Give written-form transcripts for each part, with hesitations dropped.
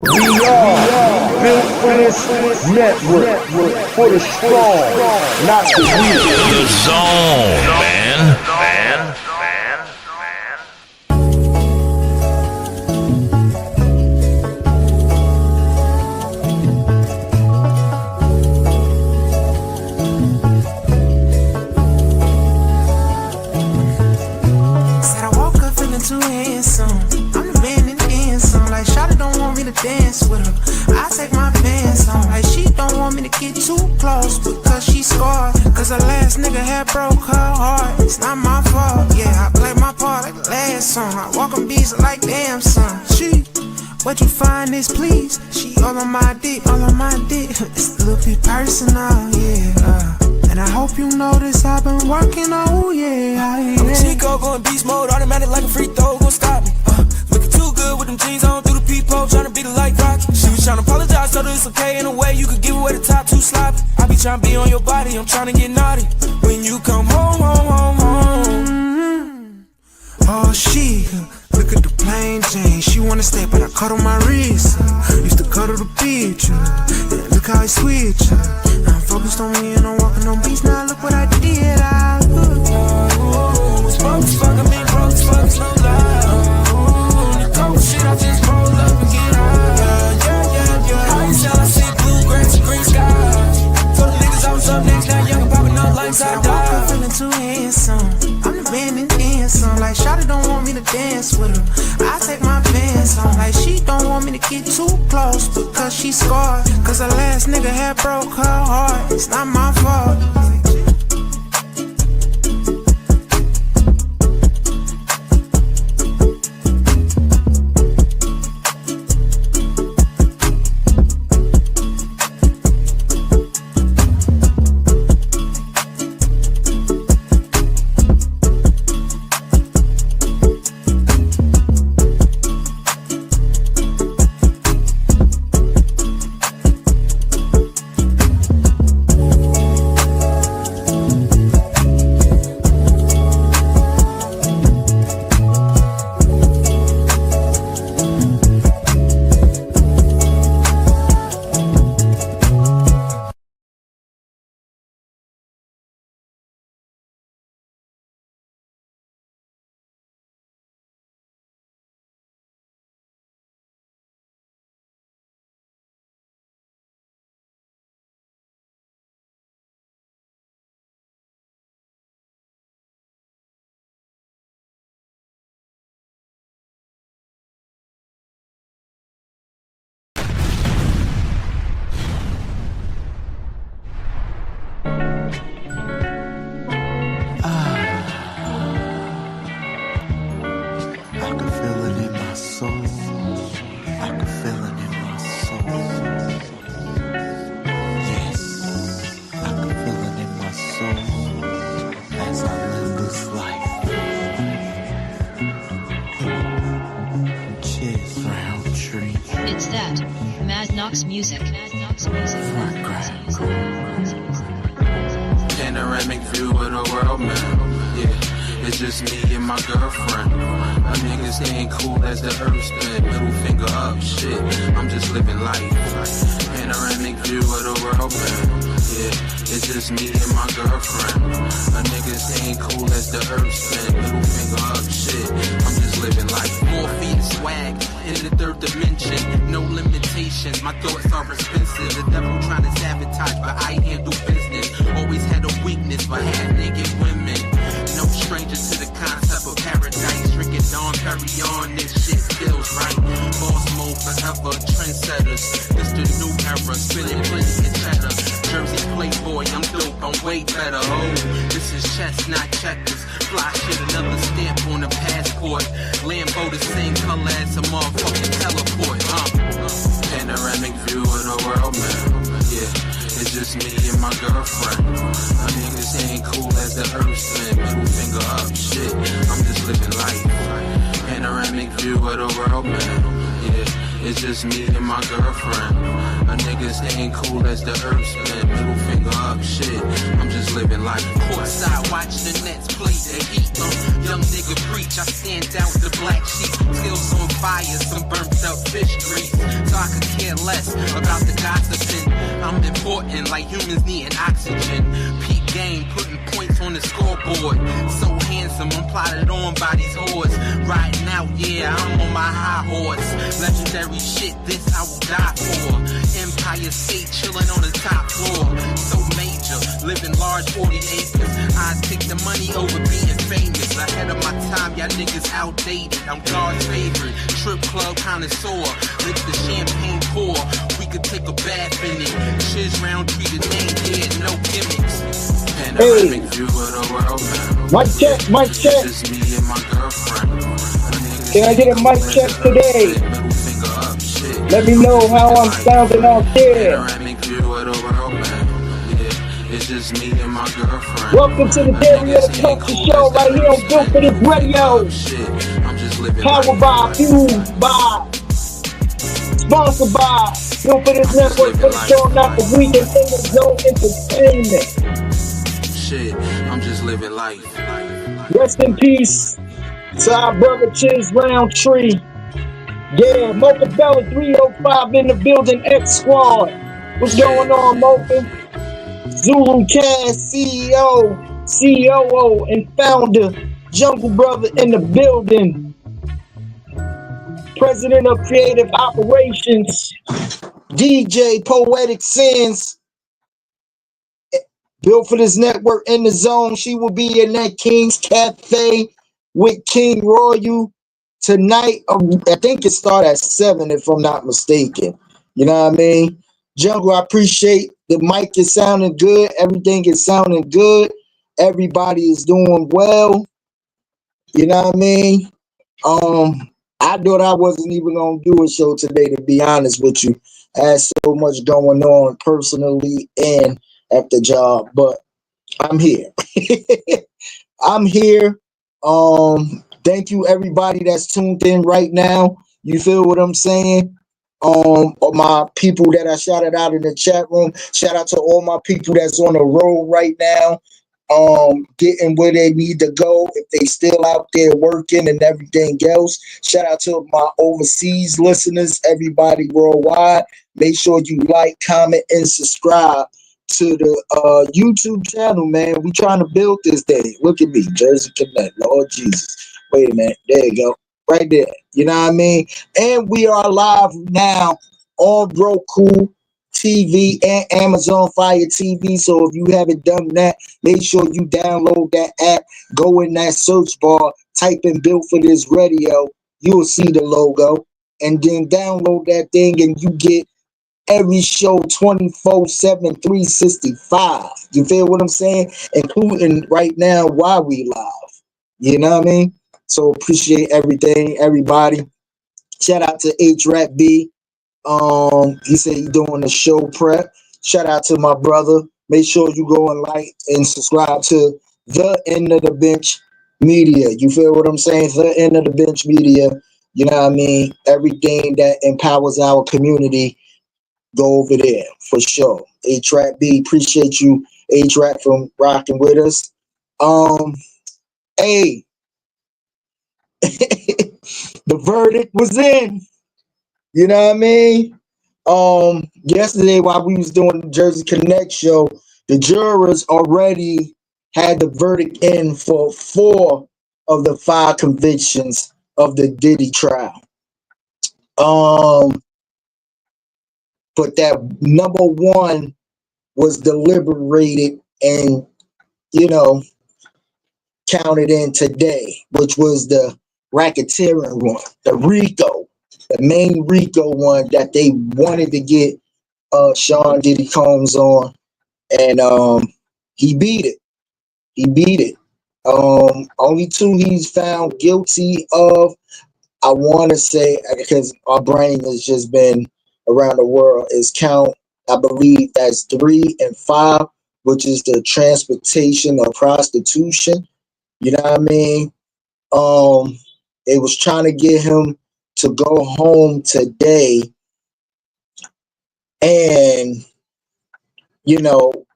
We are built for this network, for the strong, not the weak. The zone, man. Said I woke up feeling too handsome. I'm the man in the end song. Like Shawty don't want me to dance with her. I take my pants on. Like she don't want me to get too close because she scarred. Cause her last nigga had broke her heart. It's not my fault. Yeah, I play my part like the last song. I walk on beats like damn son. She, what you find is please. She all on my dick, all on my dick. It's a little bit personal, yeah. And I hope you notice I've been working, oh yeah. I'm a Chico going beast mode, automatic like a free throw, gon' stop me. Looking too good with them jeans on through the peephole, tryna beat it like Rocky. She was tryna apologize, told her it's okay in a way you could give away the top too sloppy. I be tryna be on your body, I'm tryna get naughty. When you come home. Oh she, look at the plain Jane. She wanna stay, but I cut on my wrist. Used to cuddle the beach, yeah, look how I switch. Now I'm focused on me and I'm walking on beats. Now look what I did. Was broke as fuck, I been broke as fuck, it's no lie. The cold shit, I just roll up and get out. Yeah. I used to I see blue, grass, and green skies. Told the niggas I was up next, now young and popping up like I I woke up died. feeling too handsome. I'm the man in the end song. Like Shawty don't want me to dance with her. I take my pants on. Like she don't want me to get too close because she scarred. Cause her last nigga had broke her heart. It's not my fault. It's that Mad Knox music. Panoramic view of the world, man. Yeah, it's just me and my girlfriend. My niggas ain't cool as the earth spin. Middle finger up, shit. I'm just living life. Panoramic view of the world, man. Yeah, it's just me and my girlfriend. My niggas ain't cool as the earth spin. Middle finger up, shit. I'm just living life. More feet swag in the third dimension. No limitations. My thoughts are expensive. The devil trying to sabotage, but I handle business. Always had a weakness for half-naked women. No stranger to the concept of paradise. Drinking Don Perignon, this shit feels right. Boss mode forever, trendsetters. This the new era, spilling plenty of cheddar. Jersey playboy, I'm dope, I'm way better. Oh, this is chess, not checkers. Fly shit, another stamp on the passport. Lambo the same color as a motherfucking teleport. Panoramic view of the world, man. Yeah, it's just me and my girlfriend. My niggas ain't cool as the earth spin. Middle finger up, shit. I'm just living life. Panoramic view of the world, man. Yeah, it's just me and my girlfriend. My niggas ain't cool as the earth spin. Middle finger up, shit. I'm just living life. Courtside, watch the Nets play the Heat. young nigga preach. I stand out the black sheep, skills on fire, some burnt up fish grease. So I could care less about the gossiping. I'm important like humans needing oxygen. Peak game, putting points on the scoreboard. So handsome, I'm plotted on by these whores. Riding out, yeah, I'm on my high horse. Legendary shit, this I will die for. Empire State chilling on the top floor. So major, living large 40 acres. I take the money over being famous. Ahead of my time, y'all niggas outdated. I'm God's favorite, trip club connoisseur. Let the champagne pour, we could take a bath in it. Shiz round treated name, yeah, no gimmicks. Hey, mic check, mic check. Just me and my girlfriend. Can I get a mic check today? Let me know how I'm sounding out there. It's just me and my girlfriend. Welcome to the Dairy of the Culture Show right here on Built for This Radio. Powered by, fueled by, sponsored by Built for This Network for the show, not the weekend in the zone entertainment. Shit, I'm just living life. Rest in peace to our brother Chiz Roundtree. Yeah, Mocha Bella 305 in the building, X Squad. What's going on, Mocha? Zulu Cast CEO, COO, and founder, Jungle Brother in the building. President of Creative Operations, DJ Poetic Sins. Built for This Network in the zone. She will be in that King's Cafe with King Royal tonight. I think it starts at 7 if I'm not mistaken. You know what I mean? Jungle, I appreciate the mic is sounding good. Everything is sounding good. Everybody is doing well. You know what I mean? I thought I wasn't even going to do a show today, to be honest with you. I had so much going on personally and at the job, but I'm here. I'm here. Thank you everybody that's tuned in right now. You feel what I'm saying? All my people that I shouted out in the chat room. Shout out to all my people that's on the road right now. Getting where they need to go if they still out there working and everything else. Shout out to my overseas listeners, everybody worldwide. Make sure you like, comment, and subscribe to the YouTube channel, man. We trying to build this thing. Look at me, Jersey Connect. Lord Jesus. Wait a minute. There you go. Right there. You know what I mean? And we are live now on Roku TV and Amazon Fire TV. So if you haven't done that, make sure you download that app. Go in that search bar, type in Built for This Radio. You'll see the logo. And then download that thing and you get every show 24/7, 365. You feel what I'm saying? Including right now while we live. You know what I mean? So appreciate everything, everybody. Shout out to H-Rap B. He said he's doing the show prep. Shout out to my brother. Make sure you go and like and subscribe to The End of the Bench Media. You feel what I'm saying? The End of the Bench Media. You know what I mean? Everything that empowers our community, go over there for sure. A-Trap B, appreciate you, A-Trap, from rocking with us. Hey, the verdict was in. You know what I mean? Yesterday while we was doing the Jersey Connect show, the jurors already had the verdict in for 4 of the 5 convictions of the Diddy trial. But that number 1 was deliberated and, counted in today, which was the racketeering one, the RICO, the main RICO one that they wanted to get Sean Diddy Combs on, and he beat it. He beat it. Only 2 he's found guilty of. I want to say, because our brain has just been around the world, is count, I believe that's 3 and 5, which is the transportation of prostitution. You know what I mean? They was trying to get him to go home today, and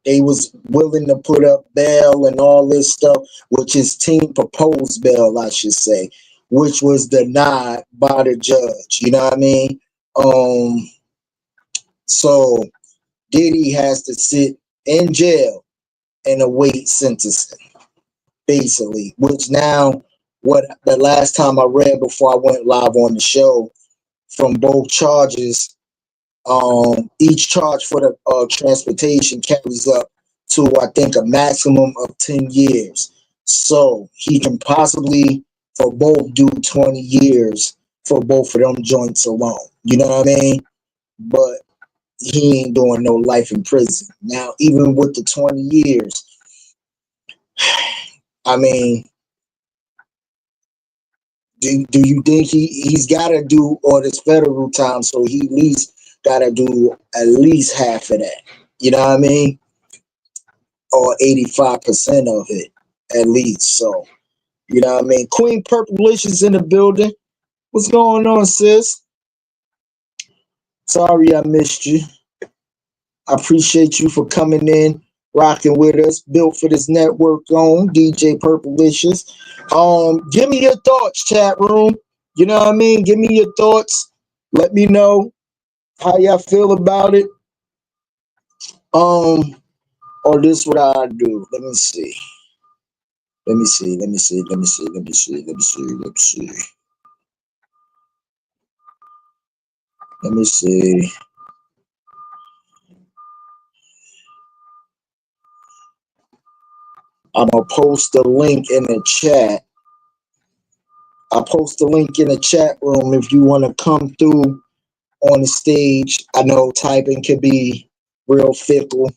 they was willing to put up bail and all this stuff, which his team proposed bail, I should say, which was denied by the judge. You know what I mean? So Diddy has to sit in jail and await sentencing, basically, which now, what the last time I read before I went live on the show, from both charges, each charge for the transportation carries up to, I think, a maximum of 10 years. So he can possibly, for both, do 20 years for both of them joints alone. You know what I mean? But he ain't doing no life in prison. Now, even with the 20 years, I mean, do you think he's got to do all this federal time, so he at least got to do at least half of that? You know what I mean? Or 85% of it, at least. So, you know what I mean? Queen Purplicious in the building. What's going on, sis? Sorry I missed you. I appreciate you for coming in, rocking with us. Built for this network on DJ Purplicious. Give me your thoughts, chat room. You know what I mean? Give me your thoughts. Let me know how y'all feel about it. Or this what I do. Let me see. Let me see. Let me see. Let me see. Let me see. Let me see. Let me see. Let me see. I'm gonna post a link in the chat. I'll post a link in the chat room if you want to come through on the stage. I know typing can be real fickle,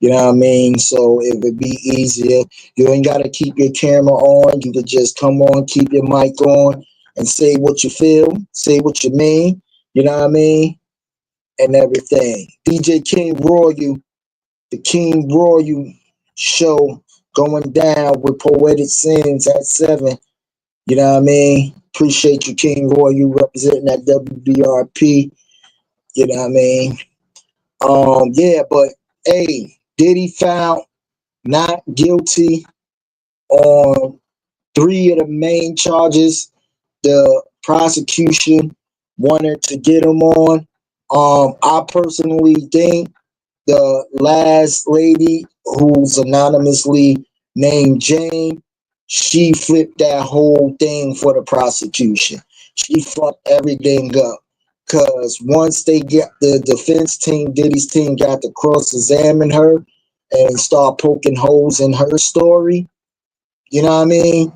you know what I mean? So it would be easier. You ain't got to keep your camera on. You could just come on, keep your mic on, and say what you feel, say what you mean, you know what I mean? And everything. DJ King Royal, the King Royal show going down with Poetic Sins at 7. You know what I mean? Appreciate you, King Roy. You representing that WBRP. You know what I mean? Yeah, but hey, Diddy found not guilty on 3 of the main charges the prosecution wanted to get him on. I personally think the last lady, who's anonymously named Jane, she flipped that whole thing for the prosecution. She fucked everything up. Because once they get the defense team, Diddy's team, got to cross-examine her and start poking holes in her story, you know what I mean?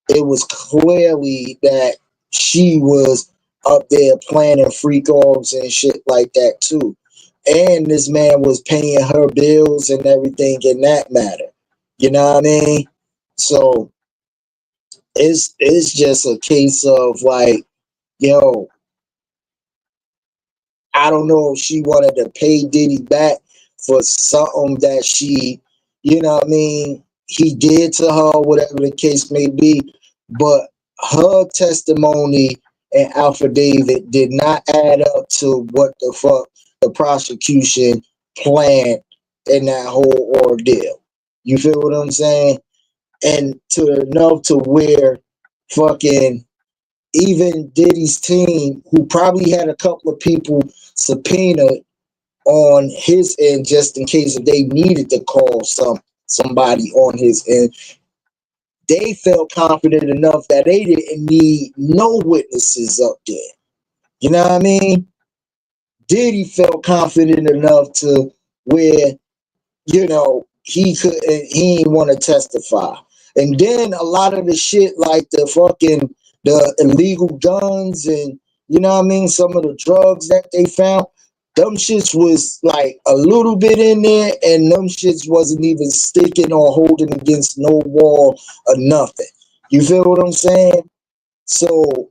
It was clearly that she was up there planning freak offs and shit like that too. And this man was paying her bills and everything in that matter. You know what I mean? So it's just a case of like, yo, I don't know if she wanted to pay Diddy back for something that she, you know what I mean, he did to her, whatever the case may be. But her testimony and affidavit did not add up to what the fuck the prosecution planned in that whole ordeal. You feel what I'm saying? And to enough to where fucking even Diddy's team, who probably had a couple of people subpoenaed on his end just in case if they needed to call somebody on his end, they felt confident enough that they didn't need no witnesses up there. You know what I mean? Diddy felt confident enough to where, you know, he didn't want to testify. And then a lot of the shit like the illegal guns and, you know what I mean, some of the drugs that they found, them shits was like a little bit in there, and them shits wasn't even sticking or holding against no wall or nothing. You feel what I'm saying? So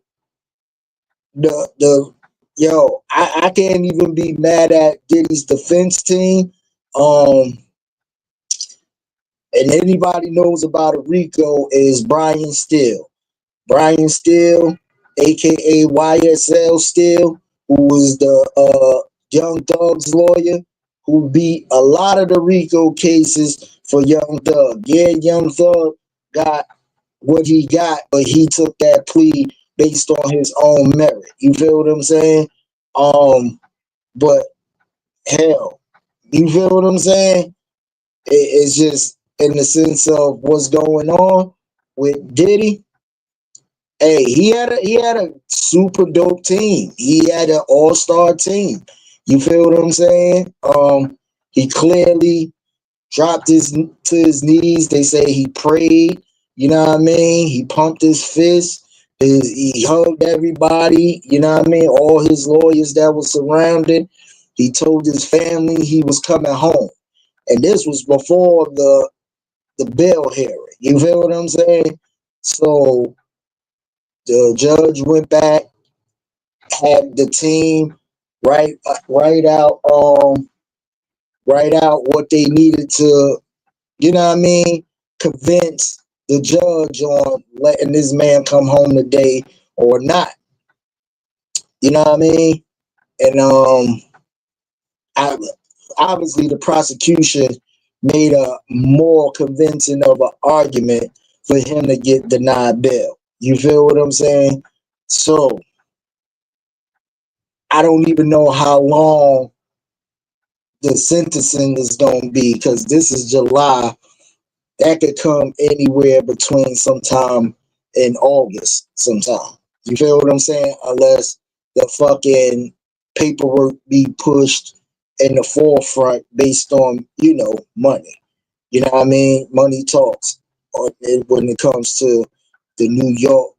I can't even be mad at Diddy's defense team. And anybody knows about a Rico is Brian Steele. Brian Steele, aka YSL Steele, who was the Young Thug's lawyer, who beat a lot of the RICO cases for Young Thug. Yeah, Young Thug got what he got, but he took that plea based on his own merit. You feel what I'm saying? But hell, you feel what I'm saying? It's just in the sense of what's going on with Diddy. Hey, he had a super dope team. He had an all-star team. You feel what I'm saying? He clearly dropped his to his knees. They say he prayed. You know what I mean? He pumped his fist. He hugged everybody. You know what I mean? All his lawyers that were surrounded. He told his family he was coming home, and this was before the bail hearing. You feel what I'm saying? So the judge went back, had the team write out what they needed to, you know what I mean, convince the judge on letting this man come home today or not. You know what I mean? And I, obviously the prosecution made a more convincing of an argument for him to get denied bail. You feel what I'm saying? So I don't even know how long the sentencing is going to be, because this is July. That could come anywhere between sometime in August sometime. You feel what I'm saying? Unless the fucking paperwork be pushed in the forefront based on, money. You know what I mean? Money talks when it comes to the New York,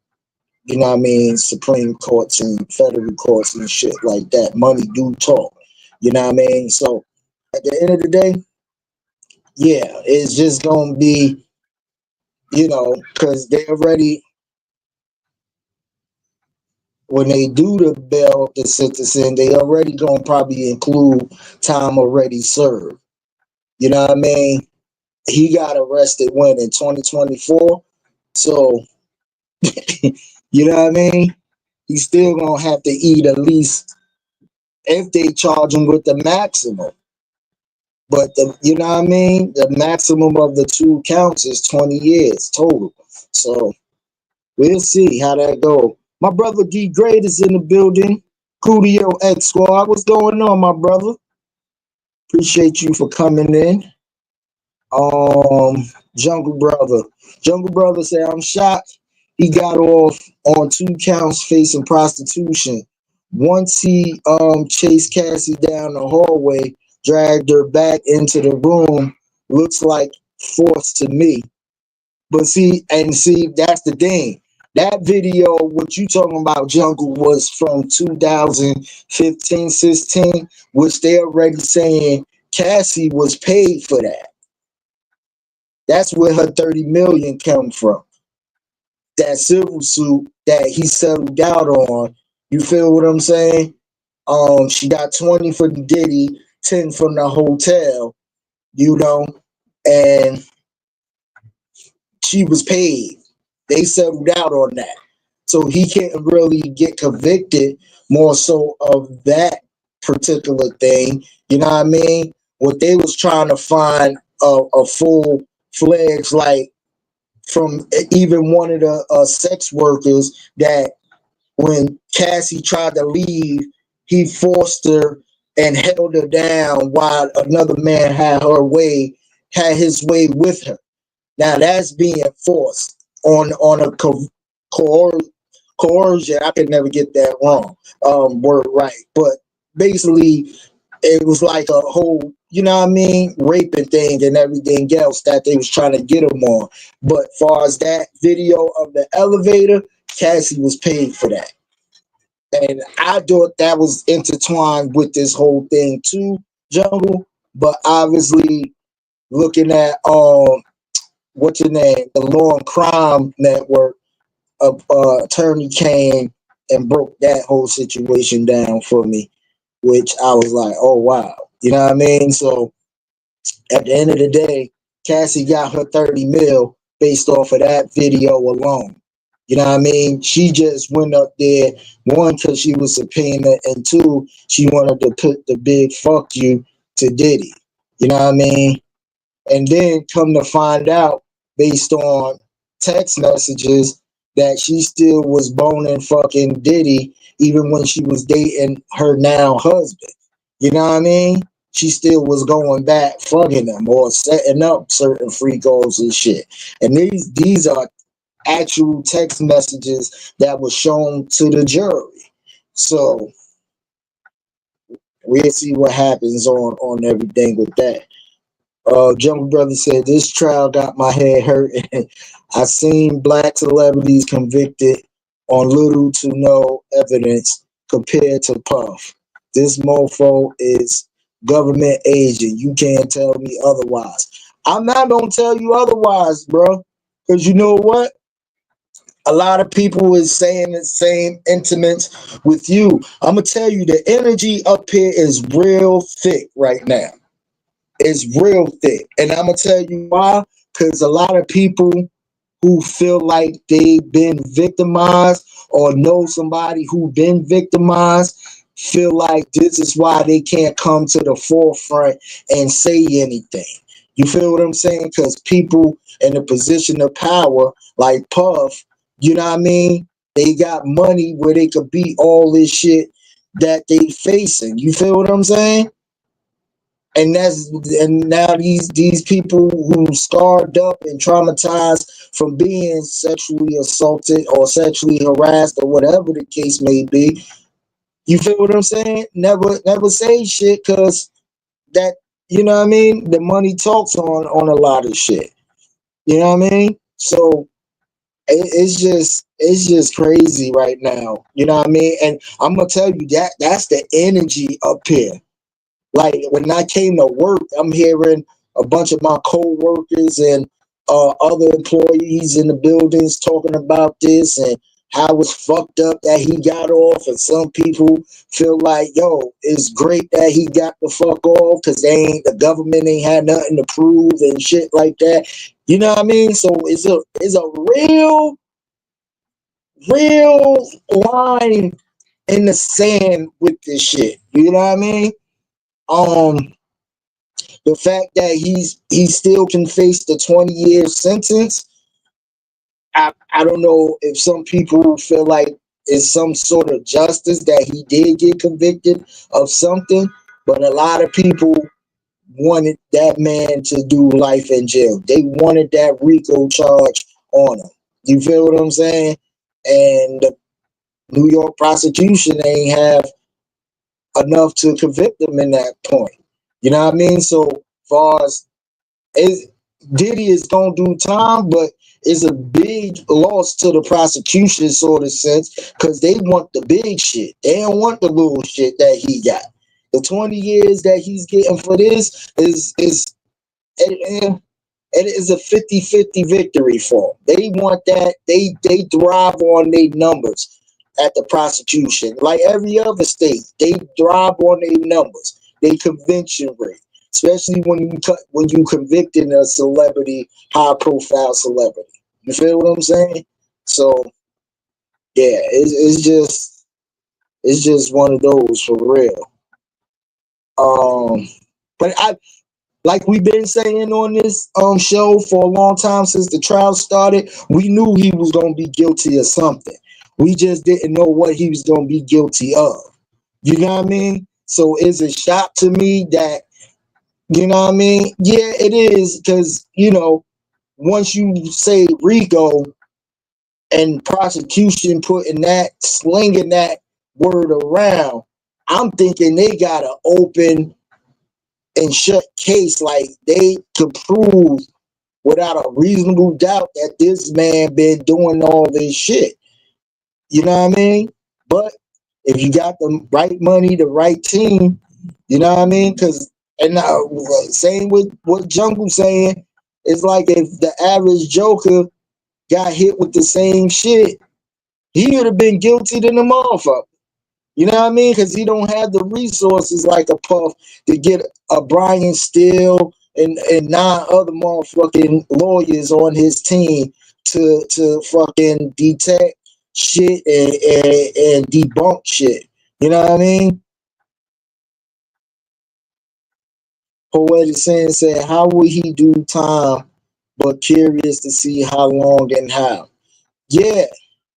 you know what I mean, Supreme Courts and federal courts and shit like that. Money do talk. You know what I mean? So at the end of the day, yeah, it's just gonna be, because they already, when they do the bail, the sentencing, they already gonna probably include time already served. You know what I mean? He got arrested when, in 2024. So you know what I mean? He's still gonna have to eat at least, if they charge him with the maximum. But you know what I mean? The maximum of the two counts is 20 years total. So we'll see how that go. My brother D Great is in the building. Coolio X Squad. What's going on, my brother? Appreciate you for coming in. Jungle Brother. Jungle Brother said, I'm shocked he got off on 2 counts facing prostitution. Once he chased Cassie down the hallway, dragged her back into the room, looks like force to me. But see, that's the thing. That video, what you talking about, Jungle, was from 2015, 16, which they already saying Cassie was paid for that. That's where her 30 million come from. That civil suit that he settled out on. You feel what I'm saying? She got 20 for the Diddy, 10 from the hotel, and she was paid. They settled out on that. So he can't really get convicted more so of that particular thing. You know what I mean? What they was trying to find a full-fledged, like, from even one of the sex workers, that when Cassie tried to leave, he forced her and held her down while another man had his way with her. Now that's being forced on a coercion. I could never get that word right, but basically it was like a whole, you know what I mean, raping thing and everything else that they was trying to get him on. But far as that video of the elevator, Cassie was paid for that. And I thought that was intertwined with this whole thing too, Jungle. But obviously, looking at what's your name, the Law and Crime Network, attorney came and broke that whole situation down for me, which I was like, oh wow, you know what I mean? So at the end of the day, Cassie got her 30 mil based off of that video alone. You know what I mean? She just went up there, one, because she was subpoenaed, and two, she wanted to put the big fuck you to Diddy. You know what I mean? And then come to find out, based on text messages, that she still was boning fucking Diddy even when she was dating her now husband. You know what I mean? She still was going back fucking him or setting up certain freakos and shit. And these are actual text messages that were shown to the jury. So we'll see what happens on everything with that. Jungle Brother said this trial got my head hurt. I seen black celebrities convicted on little to no evidence compared to Puff. This mofo is government agent. You can't tell me otherwise. I'm not gonna tell you otherwise, bro. Because you know what? A lot of people is saying the same intimates with you. I'm gonna tell you the energy up here is real thick right now. It's real thick. And I'm gonna tell you why. Because a lot of people who feel like they've been victimized or know somebody who been victimized feel like this is why they can't come to the forefront and say anything. You feel what I'm saying? Because people in a position of power like Puff, you know what I mean? They got money where they could beat all this shit that they facing. You feel what I'm saying? And now these people who scarred up and traumatized from being sexually assaulted or sexually harassed or whatever the case may be, you feel what I'm saying? Never say shit because that, you know what I mean? The money talks on a lot of shit. You know what I mean? So it's just crazy right now. You know what I mean? And I'm gonna tell you that's the energy up here. Like when I came to work, I'm hearing a bunch of my co-workers and other employees in the buildings talking about this and how it's fucked up that he got off. And some people feel like, yo, it's great that he got the fuck off because the government ain't had nothing to prove and shit like that. You know what I mean? So it's a real line in the sand with this shit. You know what I mean? The fact that he still can face the 20-year sentence, I don't know if some people feel like it's some sort of justice that he did get convicted of something, but a lot of people wanted that man to do life in jail. They wanted that RICO charge on him. You feel what I'm saying? And the New York prosecution ain't have enough to convict him in that point. You know what I mean? So far as Diddy is gonna do time, but it's a big loss to the prosecution sort of sense because they want the big shit. They don't want the little shit that he got. The 20 years that he's getting for this it is a 50-50 victory for them. They want that. They thrive on their numbers at the prosecution. Like every other state, they thrive on their numbers, their convention rate. Especially when you convicting a celebrity, high profile celebrity. You feel what I'm saying? So yeah, it's just one of those for real. But I like we've been saying on this show for a long time since the trial started, we knew he was gonna be guilty of something. We just didn't know what he was gonna be guilty of. You know what I mean? So it's a shock to me that, you know what I mean? Yeah, it is because, once you say RICO and prosecution slinging that word around, I'm thinking they got an open and shut case. Like they could prove without a reasonable doubt that this man been doing all this shit. You know what I mean? But if you got the right money, the right team, you know what I mean? And same with what Jungle saying, it's like if the average Joker got hit with the same shit, he would have been guilty than the motherfucker. You know what I mean? Because he don't have the resources like a Puff to get a Brian Steele and 9 other motherfucking lawyers on his team to fucking detect shit and debunk shit. You know what I mean? Poetic Sin said, how will he do time? But curious to see how long and how. Yeah.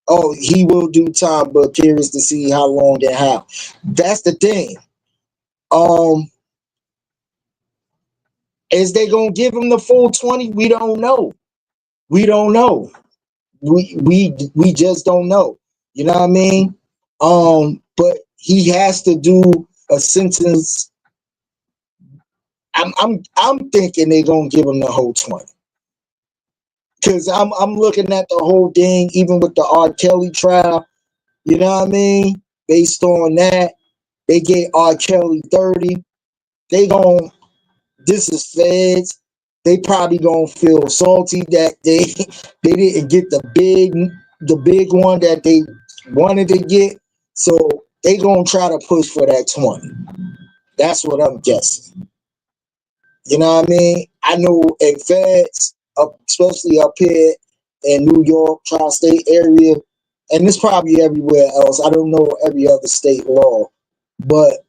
Oh, he will do time, but curious to see how long and how. That's the thing. Um, is they gonna give him the full 20? We don't know. We don't know. We just don't know. You know what I mean? But he has to do a sentence. I'm thinking they're gonna give him the whole 20. Cause I'm looking at the whole thing, even with the R. Kelly trial, you know what I mean? Based on that, they gave R. Kelly 30. They gon' this is feds. They probably gonna feel salty that they didn't get the big one that they wanted to get. So they gonna try to push for that 20. That's what I'm guessing. You know what I mean? I know in feds, especially up here in New York, tri-state area, and it's probably everywhere else. I don't know every other state law, but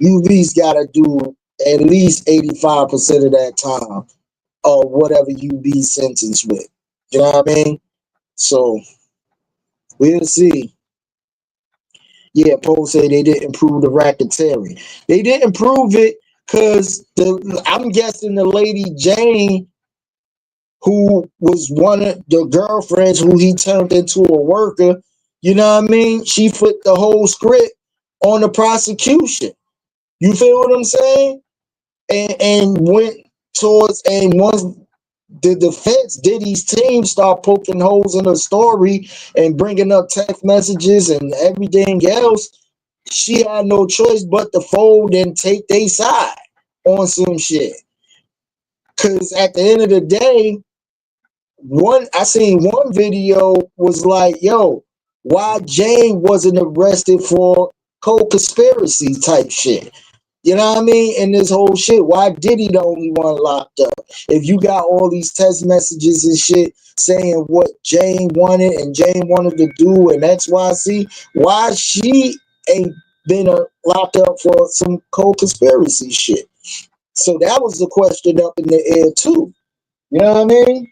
UV's got to do at least 85% of that time or whatever you be sentenced with. You know what I mean? So we'll see. Yeah, Poe said they didn't prove the racketeering. They didn't prove it because I'm guessing the lady Jane, who was one of the girlfriends who he turned into a worker, you know what I mean? She flipped the whole script on the prosecution. You feel what I'm saying? And went towards, and once the defense, Diddy's team, start poking holes in her story and bringing up text messages and everything else, she had no choice but to fold and take their side on some shit. Cause at the end of the day, I seen one video was like, yo, why Jane wasn't arrested for co-conspiracy type shit? You know what I mean? And this whole shit, why Diddy the only one locked up? If you got all these text messages and shit saying what Jane wanted and Jane wanted to do and XYZ, why she ain't been locked up for some co-conspiracy shit? So that was the question up in the air too. You know what I mean?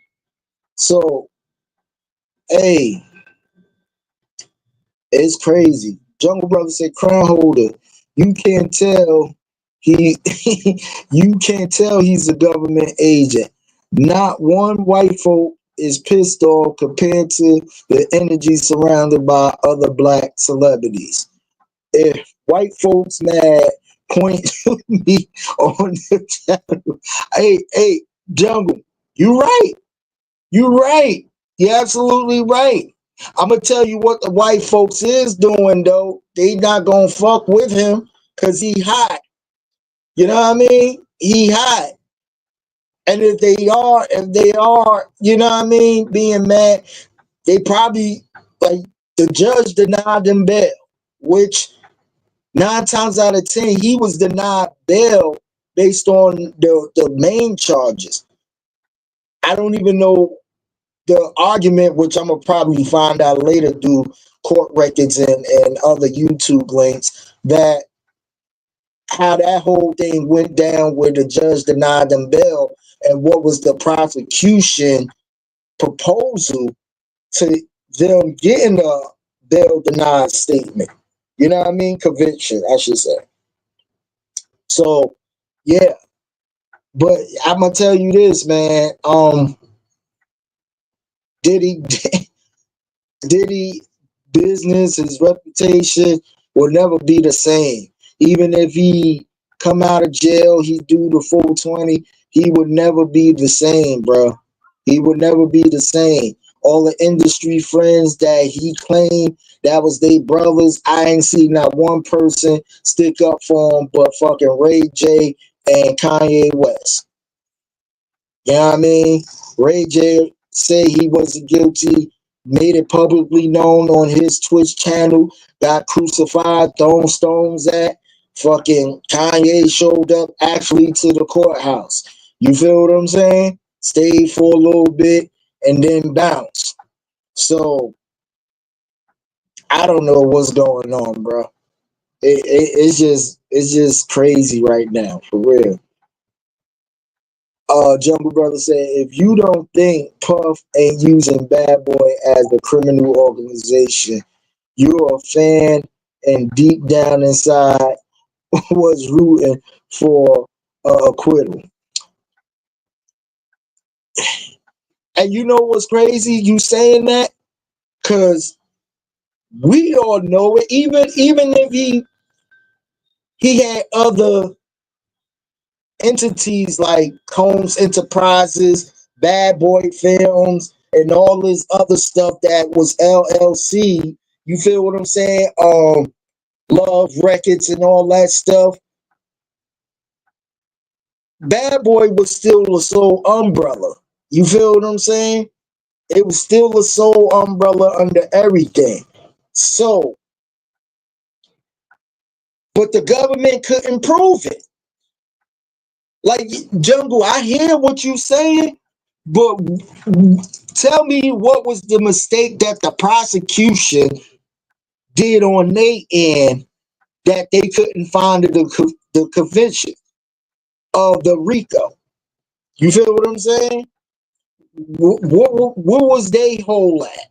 So, hey, it's crazy. Jungle Brother said, Crown Holder, you can't tell he you can't tell he's a government agent. Not one white folk is pissed off compared to the energy surrounded by other black celebrities. If white folks mad, point to me on the channel. Hey, Jungle, you right. You right. You're absolutely right. I'm gonna tell you what the white folks is doing though. They not gonna fuck with him because he hot. You know what I mean? He hot. And if they are, you know what I mean, being mad, they probably, like, the judge denied them bail, which 9 times out of 10 he was denied bail based on the main charges. I don't even know the argument, which I'm gonna probably find out later through court records and other YouTube links, that how that whole thing went down where the judge denied them bail and what was the prosecution proposal to them getting a bail denied statement. You know what I mean? Conviction, I should say. So yeah, but I'm gonna tell you this, man. Diddy Diddy business, his reputation will never be the same. Even if he come out of jail, he do the full 20, he would never be the same, bro. He would never be the same. All the industry friends that he claimed that was they brothers, I ain't seen not one person stick up for him but fucking Ray J and Kanye West. You know what I mean? Ray J said he wasn't guilty, made it publicly known on his Twitch channel, got crucified, thrown stones at. Fucking Kanye showed up actually to the courthouse. You feel what I'm saying? Stayed for a little bit and then bounced. So I don't know what's going on, bro. It's just crazy right now, for real. Jungle Brother said, if you don't think Puff ain't using Bad Boy as a criminal organization, you're a fan and deep down inside was rooting for acquittal. And you know what's crazy? You saying that? Because we all know it. Even if he had other entities like Combs Enterprises, Bad Boy Films, and all this other stuff that was LLC. You feel what I'm saying? Love Records and all that stuff. Bad Boy was still a sole umbrella. You feel what I'm saying? It was still a sole umbrella under everything. So, but the government couldn't prove it. Like, Jungle, I hear what you saying, but tell me what was the mistake that the prosecution did on their end that they couldn't find the conviction of the RICO. You feel what I'm saying? What was they hole at?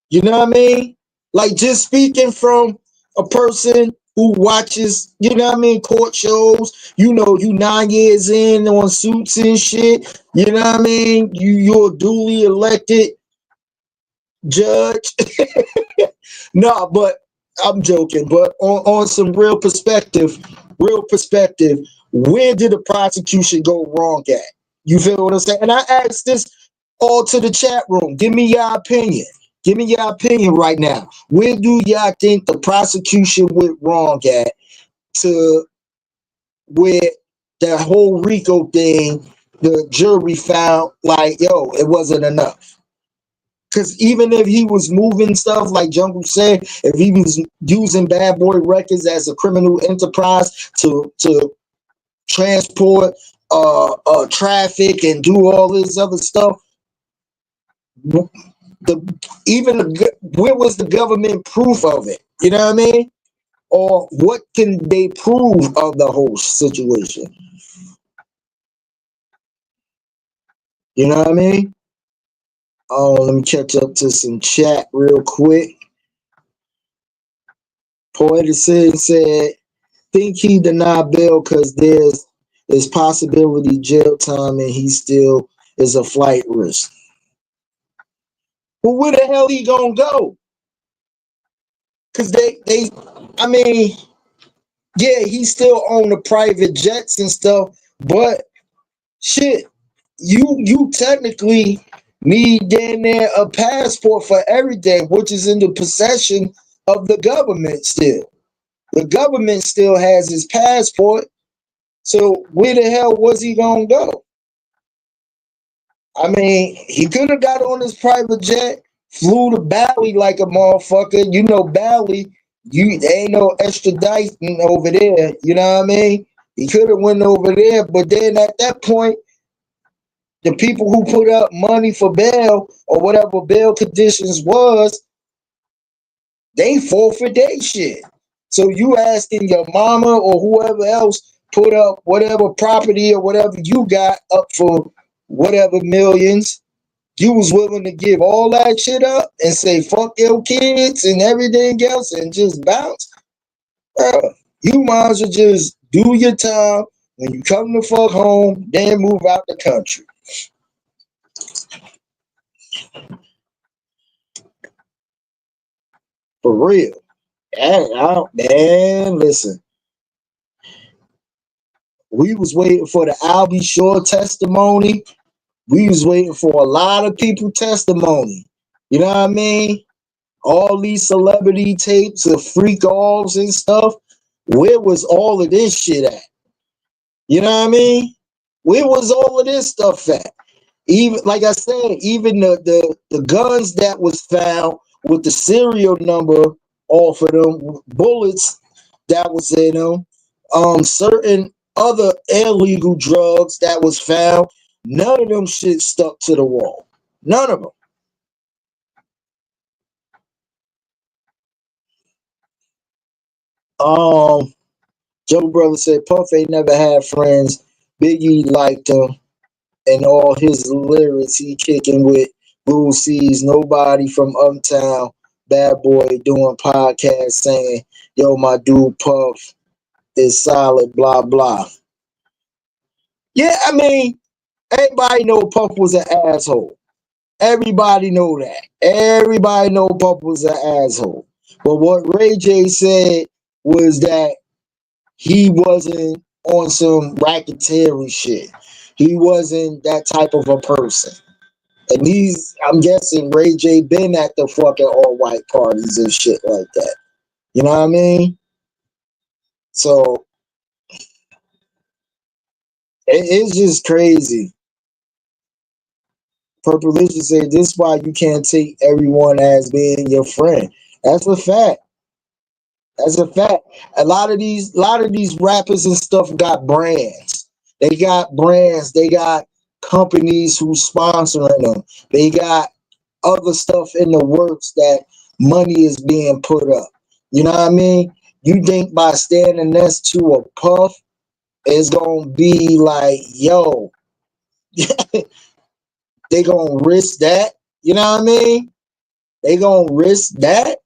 You know what I mean? Like, just speaking from a person who watches, you know what I mean, court shows, you know, you 9 years in on Suits and shit, you know what I mean? You're a duly elected judge. No, but I'm joking. But on some real perspective, where did the prosecution go wrong at? You feel what I'm saying? And I asked this all to the chat room. Give me your opinion. Give me your opinion right now. Where do y'all think the prosecution went wrong at to where the whole RICO thing, the jury found like, yo, it wasn't enough? Because even if he was moving stuff, like Jungle said, if he was using Bad Boy Records as a criminal enterprise to transport traffic and do all this other stuff, where was the government proof of it? You know what I mean? Or what can they prove of the whole situation? You know what I mean? Oh, let me catch up to some chat real quick. Poetic said, think he denied bail because there's possibility jail time and he still is a flight risk. Well, where the hell he gonna go? Because I mean, yeah, he still own the private jets and stuff, but shit, you technically need damn near a passport for everything, which is in the possession of the government still. The government still has his passport. So where the hell was he gonna go? I mean, he could have got on his private jet, flew to Bali like a motherfucker. You know, Bali, there ain't no extraditing over there. You know what I mean? He could have went over there, but then at that point, the people who put up money for bail or whatever bail conditions was, they forfeit their shit. So you asking your mama or whoever else put up whatever property or whatever you got up for whatever millions, you was willing to give all that shit up and say fuck your kids and everything else and just bounce? You might as well just do your time when you come the fuck home, then move out the country. For real. Man, listen. We was waiting for the Albie Shore testimony. We was waiting for a lot of people testimony. You know what I mean? All these celebrity tapes of freak offs and stuff. Where was all of this shit at? You know what I mean? Where was all of this stuff at? Even like I said, even the guns that was found with the serial number off of them, bullets that was in them, certain other illegal drugs that was found, none of them shit stuck to the wall. None of them. Joe Brother said Puff ain't never had friends. Biggie liked him. and all his lyrics he kicking with Blue Seas, nobody from Uptown, Bad Boy doing podcasts saying, yo, my dude Puff is solid, blah, blah. Yeah, I mean, everybody know Puff was an asshole. Everybody know that. Everybody know Puff was an asshole. But what Ray J said was that he wasn't on some racketeering shit. He wasn't that type of a person. And I'm guessing Ray J been at the fucking all white parties and shit like that. You know what I mean? So it's just crazy. Purple Religion said this is why you can't take everyone as being your friend. That's a fact. That's a fact. A lot of these rappers and stuff got brands. They got brands. They got companies who sponsoring them. They got other stuff in the works that money is being put up. You know what I mean? You think by standing next to a Puff, it's gonna be like, yo, they gonna risk that? You know what I mean? They gonna risk that?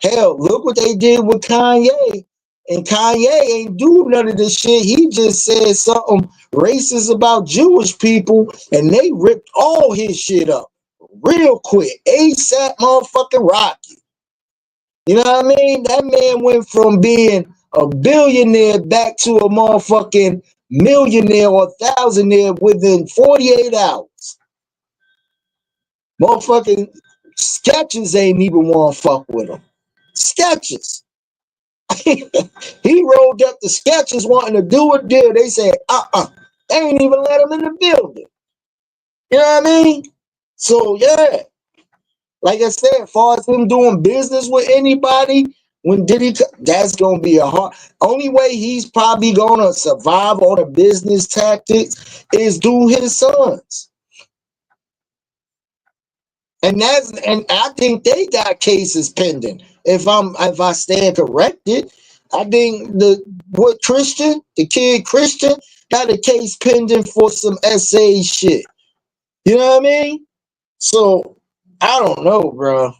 Hell, look what they did with Kanye. And Kanye ain't do none of this shit. He just said something racist about Jewish people, and they ripped all his shit up real quick. ASAP motherfucking Rocky. You know what I mean? That man went from being a billionaire back to a motherfucking millionaire or thousandaire within 48 hours. Motherfucking Sketches ain't even want to fuck with him. Sketches. He rolled up the Sketches wanting to do a deal. They said, They ain't even let him in the building. You know what I mean? So, yeah. Like I said, as far as him doing business with anybody, when Diddy, that's going to be a hard. Only way he's probably going to survive on the business tactics is through his sons. And I think they got cases pending. If I stand corrected, I think the kid Christian, got a case pending for some SA shit. You know what I mean? So I don't know, bro.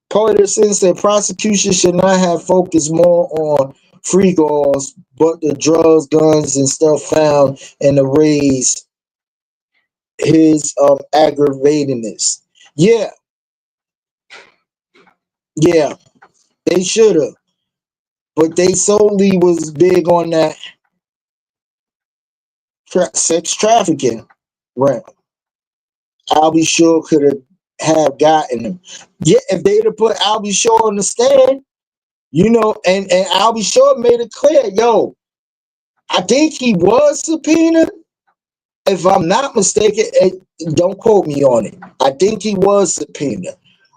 Poiterson said prosecution should not have focused more on free calls, but the drugs, guns, and stuff found in the raids his aggravatingness. Yeah, they should have, but they solely was big on that sex trafficking. Right, I'll be sure could have gotten him. Yeah, if they'd have put I'll be sure on the stand, you know, and I'll be sure made it clear, yo, I think he was subpoenaed. If I'm not mistaken, don't quote me on it. I think he was subpoenaed,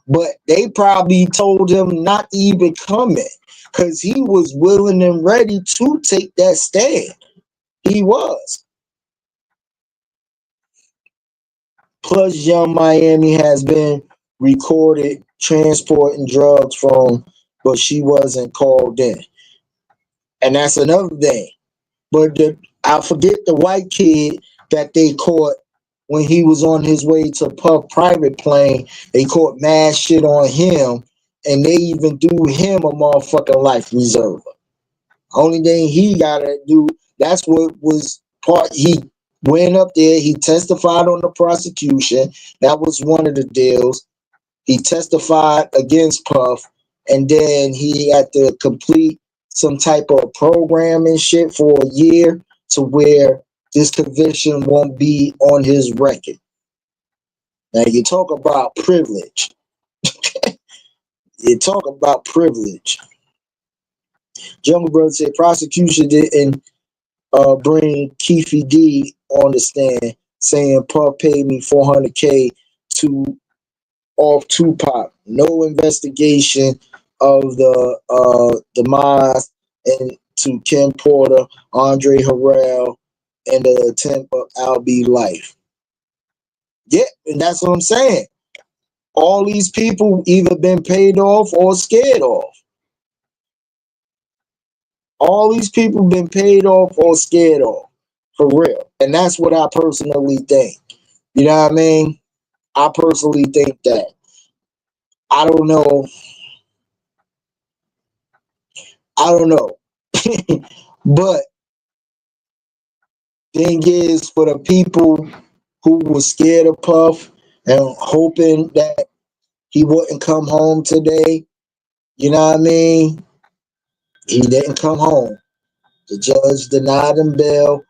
but they probably told him not to even come in because he was willing and ready to take that stand. He was. Plus, Young Miami has been recorded transporting drugs from, but she wasn't called in. And that's another thing. But I forget the white kid that they caught when he was on his way to Puff private plane. They caught mad shit on him, and they even do him a motherfucking life reserve. Only thing he gotta do, that's what was part. He went up there, he testified on the prosecution. That was one of the deals. He testified against Puff, and then he had to complete some type of program and shit for a year to where this conviction won't be on his record. Now you talk about privilege. You talk about privilege. Jungle Brother said prosecution didn't bring Keefe D on the stand, saying Puff paid me $400K to off Tupac. No investigation of the demise and to Ken Porter, Andre Harrell, and the attempt of Albie life. Yeah, and that's what I'm saying. All these people either been paid off or scared off. All these people been paid off or scared off, for real. And that's what I personally think. You know what I mean? I personally think that. I don't know. I don't know. But thing is, for the people who were scared of Puff and hoping that he wouldn't come home today, you know what I mean? He didn't come home. The judge denied him bail.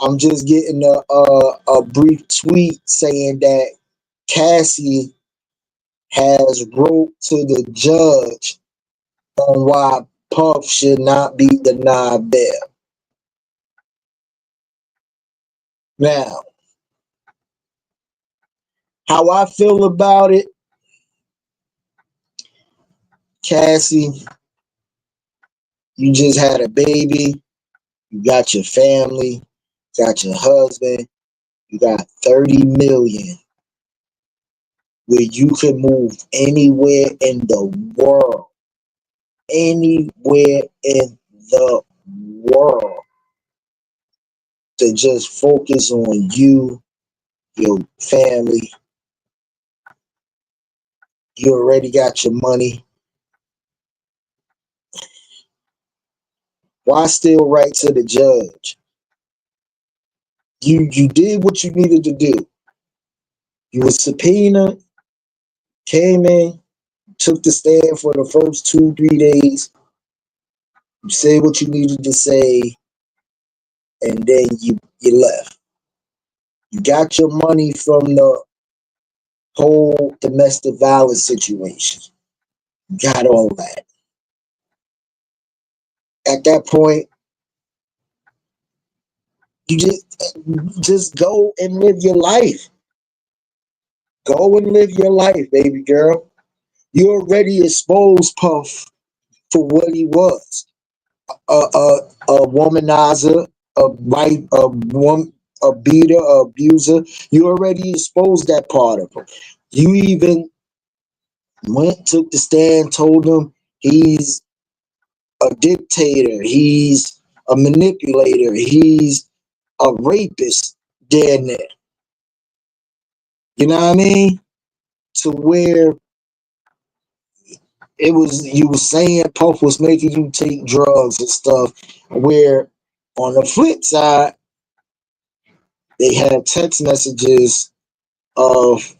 I'm just getting a brief tweet saying that Cassie has wrote to the judge on why Puff should not be denied bail. Now, how I feel about it, Cassie, you just had a baby, you got your family, got your husband, you got 30 million where you can move anywhere in the world. Anywhere in the world to just focus on you, your family. You already got your money. Why still write to the judge? You did what you needed to do. You were subpoenaed, came in, took the stand for the first 2-3 days. You said what you needed to say, and then you left. You got your money from the whole domestic violence situation. You got all that. At that point, you just go and live your life. Go and live your life, baby girl. You already exposed Puff for what he was. A womanizer, a beater, a abuser. You already exposed that part of him. You even took the stand, told him he's a dictator, he's a manipulator, he's a rapist down there. You know what I mean? To where it was, you were saying Puff was making you take drugs and stuff. Where on the flip side, they have text messages of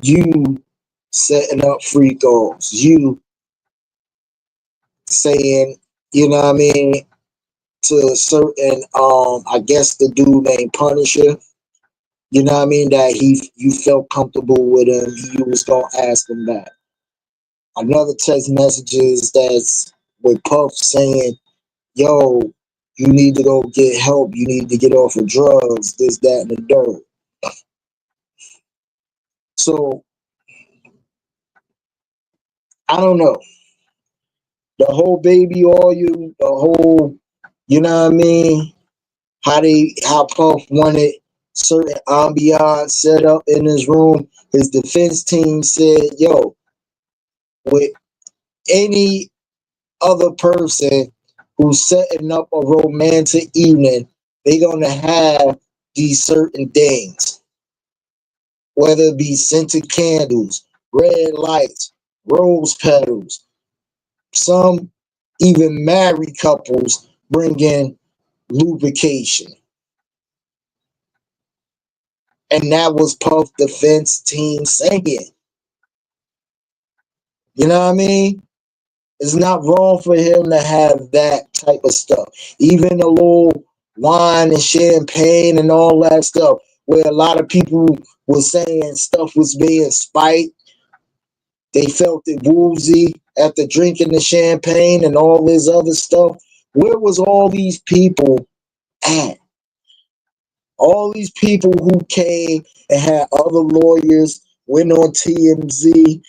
you setting up free throws, you saying, you know what I mean, to a certain I guess the dude named Punisher, you know what I mean, that you felt comfortable with him, you was gonna ask him that. Another text messages that's with Puff saying, yo, you need to go get help, you need to get off of drugs, this, that, and the dirt. So I don't know. The whole baby oil, the whole, you know what I mean, how Puff wanted certain ambiance set up in his room. His defense team said, yo, with any other person who's setting up a romantic evening, they're gonna have these certain things. Whether it be scented candles, red lights, rose petals. Some even married couples bring in lubrication. And that was Puff defense team saying. You know what I mean? It's not wrong for him to have that type of stuff. Even a little wine and champagne and all that stuff, where a lot of people were saying stuff was being spiked. They felt it woozy after drinking the champagne and all this other stuff. Where was all these people at? All these people who came and had other lawyers, went on TMZ,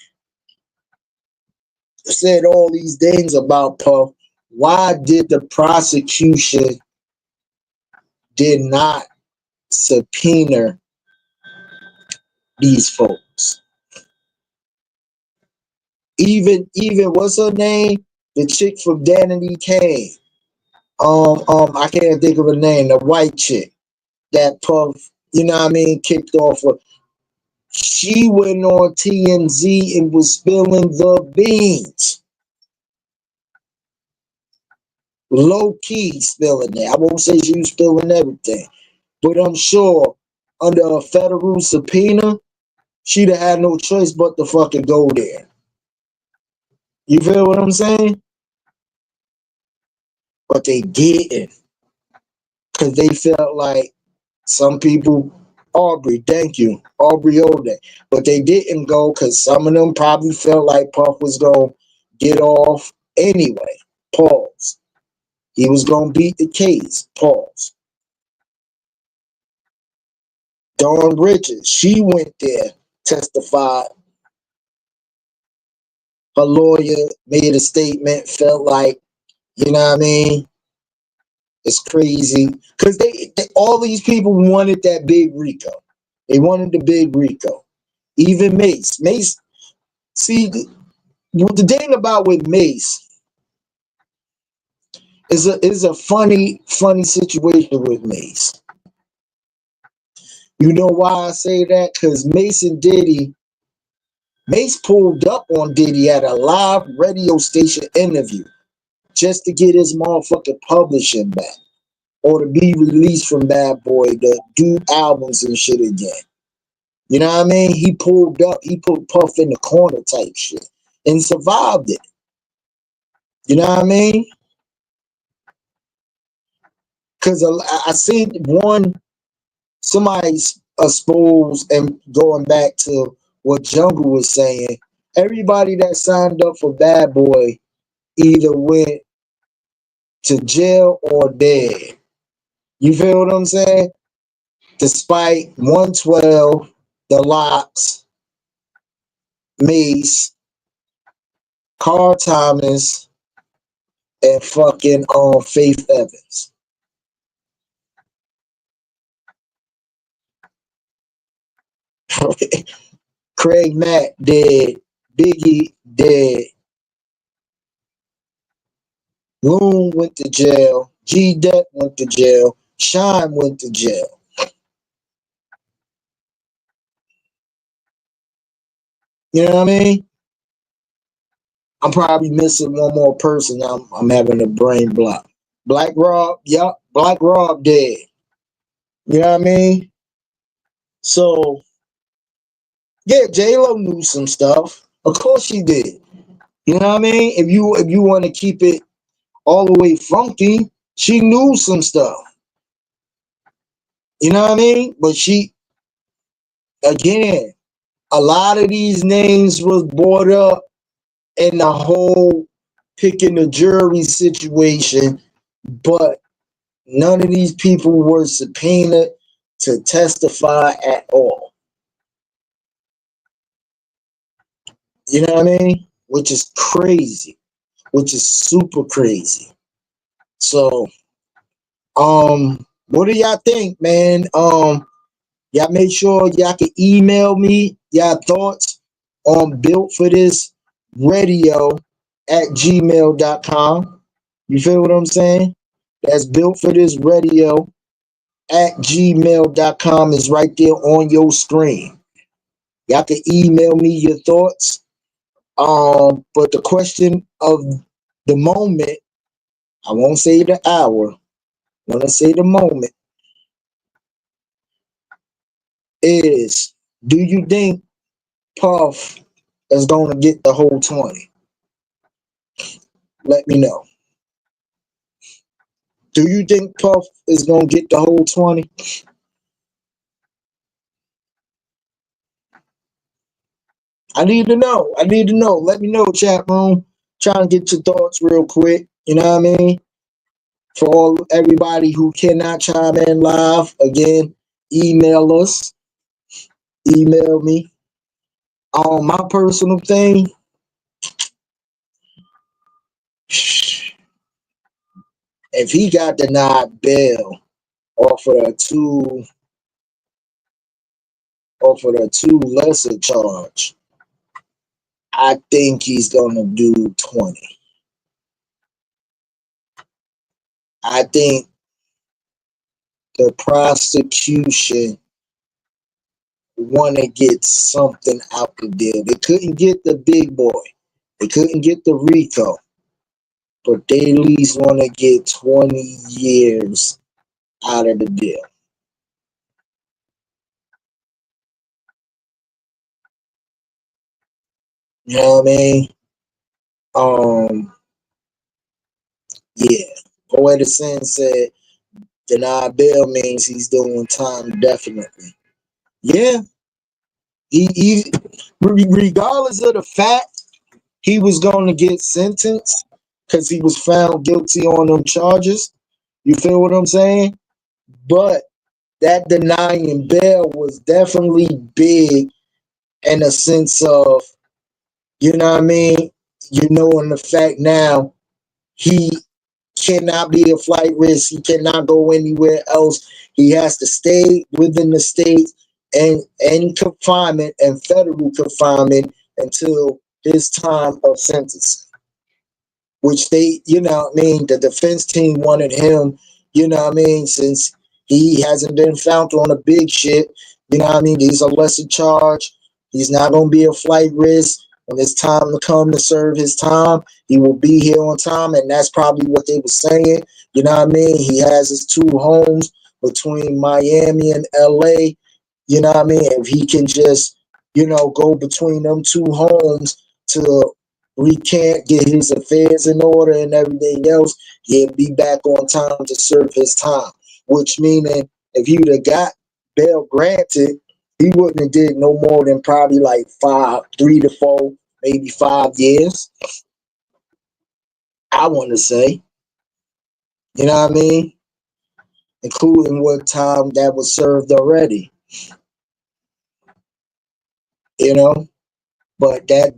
said all these things about Puff. Why did the prosecution did not subpoena these folks? Even what's her name? The chick from Danity Kane. I can't think of her name. The white chick that Puff, you know what I mean, kicked off with. She went on TMZ and was spilling the beans. Low key spilling it. I won't say she was spilling everything, but I'm sure under a federal subpoena, she'd have had no choice but to fucking go there. You feel what I'm saying? But they didn't, because they felt like some people, Aubrey, thank you, Aubrey Ode, but they didn't go because some of them probably felt like Puff was going to get off anyway. Pause. He was going to beat the case. Pause. Dawn Richards, she went there, testified. Her lawyer made a statement, felt like, you know what I mean? It's crazy. Because they all these people wanted that big Rico. They wanted the big Rico. Even Mace. Mace, see, the thing about with Mace is a funny situation with Mace. You know why I say that? Because Mace and Diddy, Mace pulled up on Diddy at a live radio station interview just to get his motherfucking publishing back or to be released from Bad Boy to do albums and shit again. You know what I mean? He pulled up, he put Puff in the corner type shit and survived it. You know what I mean? Because I seen somebody exposed, and going back to what Jungle was saying, everybody that signed up for Bad Boy either went to jail or dead. You feel what I'm saying? Despite 112, the Locks, Mace, Carl Thomas, and fucking Faith Evans. Craig Mack dead. Biggie dead. Loon went to jail. G Dep went to jail. Shine went to jail. You know what I mean? I'm probably missing one more person. I'm having a brain block. Black Rob, yup. Black Rob dead. You know what I mean? So yeah, J-Lo knew some stuff. Of course she did. You know what I mean? If you want to keep it all the way funky, she knew some stuff. You know what I mean? But she, again, a lot of these names was brought up in the whole picking the jury situation, but none of these people were subpoenaed to testify at all. You know what I mean? Which is crazy. Which is super crazy. So, what do y'all think, man? Y'all make sure y'all can email me y'all thoughts on Built for This Radio at gmail.com. You feel what I'm saying? That's Built for This Radio at gmail.com is right there on your screen. Y'all can email me your thoughts. But the question of the moment, I won't say the hour, I'm gonna say the moment, is, do you think Puff is gonna get the whole 20? Let me know. Do you think Puff is gonna get the whole 20? I need to know. I need to know. Let me know, chat room. Trying to get your thoughts real quick. You know what I mean? For everybody who cannot chime in live, again, email us. Email me. My personal thing, if he got denied bail off of the two lesser charge, I think he's gonna do 20. I think the prosecution want to get something out the deal. They couldn't get the big boy. They couldn't get the RICO. But they at least want to get 20 years out of the deal. You know what I mean? Yeah. Poetic Sin said deny bail means he's doing time definitely. Yeah. He regardless of the fact he was going to get sentenced because he was found guilty on them charges. You feel what I'm saying? But that denying bail was definitely big in a sense of, you know what I mean? You know, in the fact now he cannot be a flight risk. He cannot go anywhere else. He has to stay within the state and in confinement and federal confinement until his time of sentencing. Which they, you know what I mean, the defense team wanted him, you know what I mean, since he hasn't been found on a big shit, you know what I mean, he's a lesser charge. He's not going to be a flight risk. When it's time to come to serve his time, he will be here on time, and that's probably what they were saying. You know what I mean? He has his two homes between Miami and LA. You know what I mean? If he can just, you know, go between them two homes to recant, get his affairs in order and everything else, he'll be back on time to serve his time. Which meaning if he would have got bail granted, he wouldn't have did no more than probably like 3 to 4, maybe 5 years. I want to say, you know what I mean, including what time that was served already. You know, but that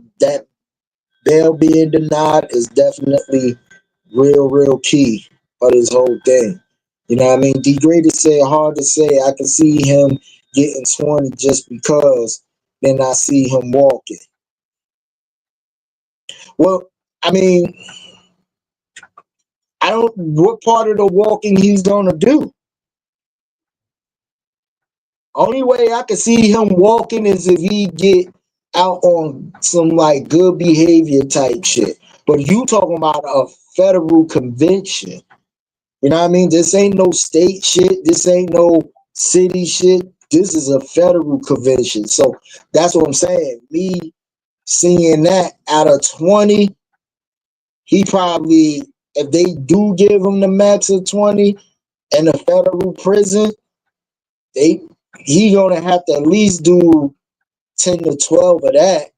bail being denied is definitely real key for this whole thing. You know what I mean? Degraded said hard to say. I can see him getting 20 just because then I see him walking. Well, I mean, I don't what part of the walking he's gonna do. Only way I can see him walking is if he get out on some like good behavior type shit. But you talking about a federal convention. You know what I mean? This ain't no state shit. This ain't no city shit. This is a federal convention. So that's what I'm saying. Me seeing that out of 20, he probably, if they do give him the max of 20 in a federal prison, he gonna have to at least do 10 to 12 of that,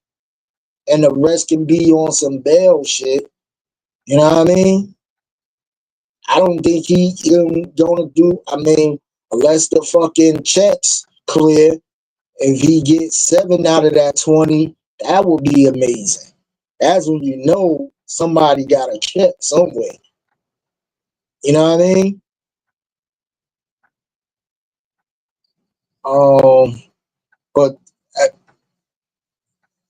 and the rest can be on some bail shit. You know what I mean? I don't think he gonna do. I mean, unless the fucking checks clear, if he gets 7 out of that 20, that would be amazing. That's when you know somebody got a check somewhere. You know what I mean? But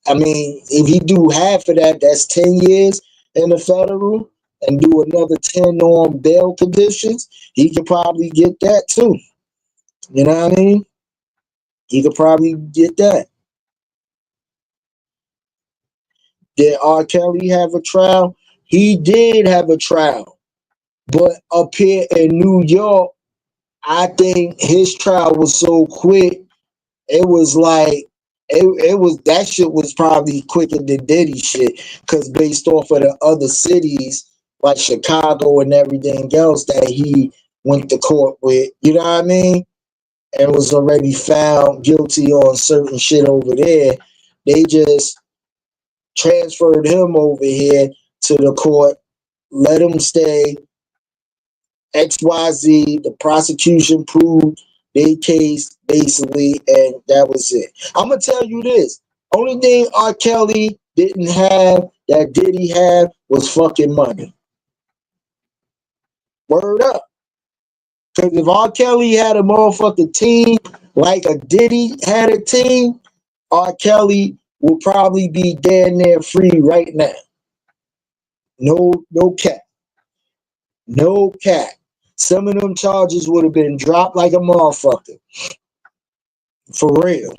I mean, if he do half of that, that's 10 years in the federal, and do another 10 on bail conditions, he could probably get that too. You know what I mean? He could probably get that. Did R. Kelly have a trial? He did have a trial. But up here in New York, I think his trial was so quick, it was like, it was, that shit was probably quicker than Diddy shit, because based off of the other cities like Chicago and everything else that he went to court with, you know what I mean, and was already found guilty on certain shit over there, they just transferred him over here to the court, let him stay, XYZ, the prosecution proved their case basically, and that was it. I'm gonna tell you this: only thing R. Kelly didn't have that Diddy had was fucking money. Word up. Because if R. Kelly had a motherfucking team like a Diddy had a team, R. Kelly will probably be damn near free right now. No cap. No cap. some of them charges would have been dropped like a motherfucker. For real.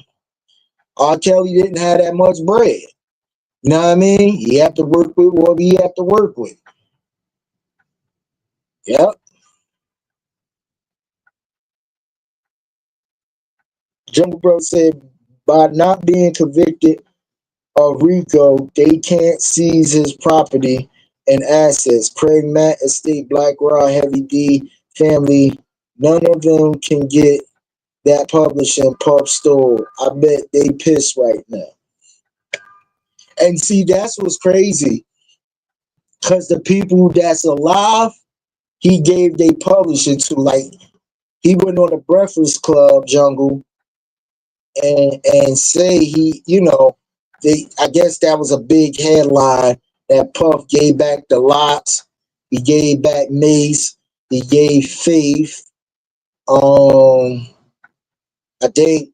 R. Kelly didn't have that much bread. You know what I mean? He had to work with what he had to work with. Yep. Jungle Bro said by not being convicted of RICO, they can't seize his property and assets. Craig Matt Estate, Black Raw, Heavy D, family, none of them can get that publishing Puff stole. I bet they pissed right now. And see, that's what's crazy. Because the people that's alive, he gave they publishing to. Like, he went on the Breakfast Club, Jungle, and say he, you know, I guess that was a big headline that Puff gave back the lots, he gave back Mace, he gave Faith. I think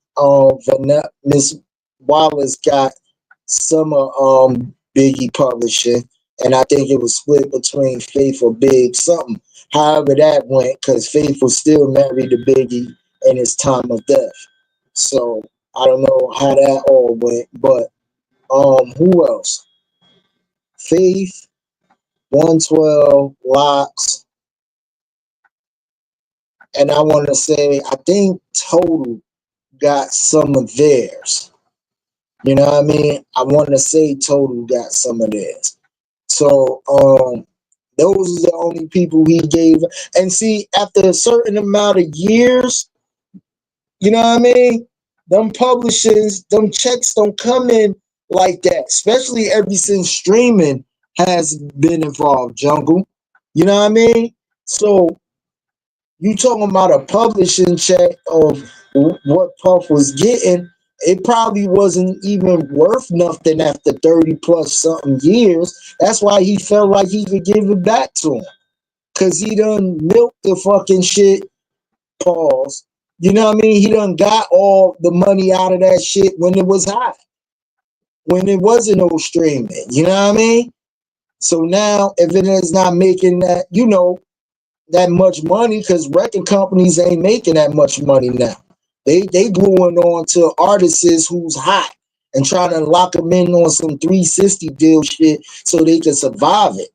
Miss Wallace got some of Biggie publishing, and I think it was split between Faith or Big something. However that went, because Faith was still married to Biggie in his time of death. So I don't know how that all went, but who else? Faith, 112, Locks, and I want to say I think Total got some of theirs. You know what I mean? I want to say Total got some of theirs. So those are the only people he gave. And see, after a certain amount of years, you know what I mean? Them publishings, them checks don't come in like that, especially ever since streaming has been involved, Jungle. You know what I mean? So you talking about a publishing check of what Puff was getting, it probably wasn't even worth nothing after 30 plus something years. That's why he felt like he could give it back to him. Cause he done milked the fucking shit, pause. You know what I mean? He done got all the money out of that shit when it was hot. When it wasn't no streaming. You know what I mean? So now if it is not making that, you know, that much money, because record companies ain't making that much money now. They gluing on to artists who's hot and trying to lock them in on some 360 deal shit so they can survive it.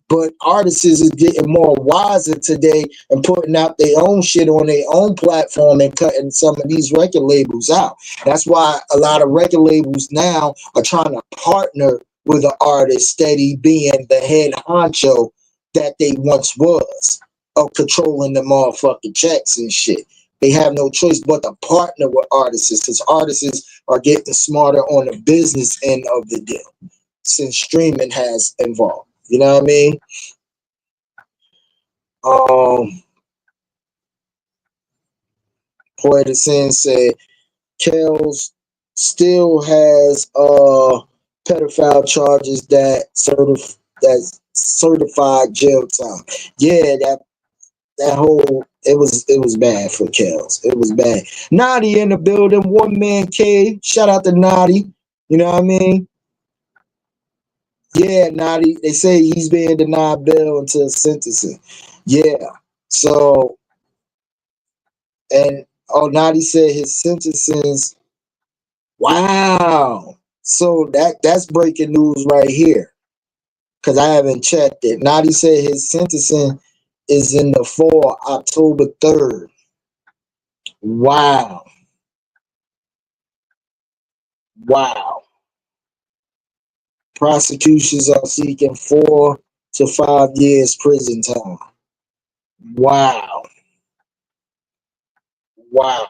But artists is getting more wiser today and putting out their own shit on their own platform and cutting some of these record labels out. That's why a lot of record labels now are trying to partner with an artist steady being the head honcho that they once was of controlling the motherfucking checks and shit. They have no choice but to partner with artists because artists are getting smarter on the business end of the deal since streaming has involved. You know what I mean? Poeta Sin said Kells still has pedophile charges that certified jail time. Yeah, that whole it was bad for Kells. It was bad. Naughty in the building, one man cave. Shout out to Naughty. You know what I mean? Yeah, Naughty. They say he's being denied bail until sentencing. Yeah. So and Naughty said his sentences. Wow. So that's breaking news right here. Cause I haven't checked it. Naughty said his sentencing is in the fall, October 3rd. Wow. Wow. Prosecutions are seeking 4 to 5 years prison time. Wow. Wow.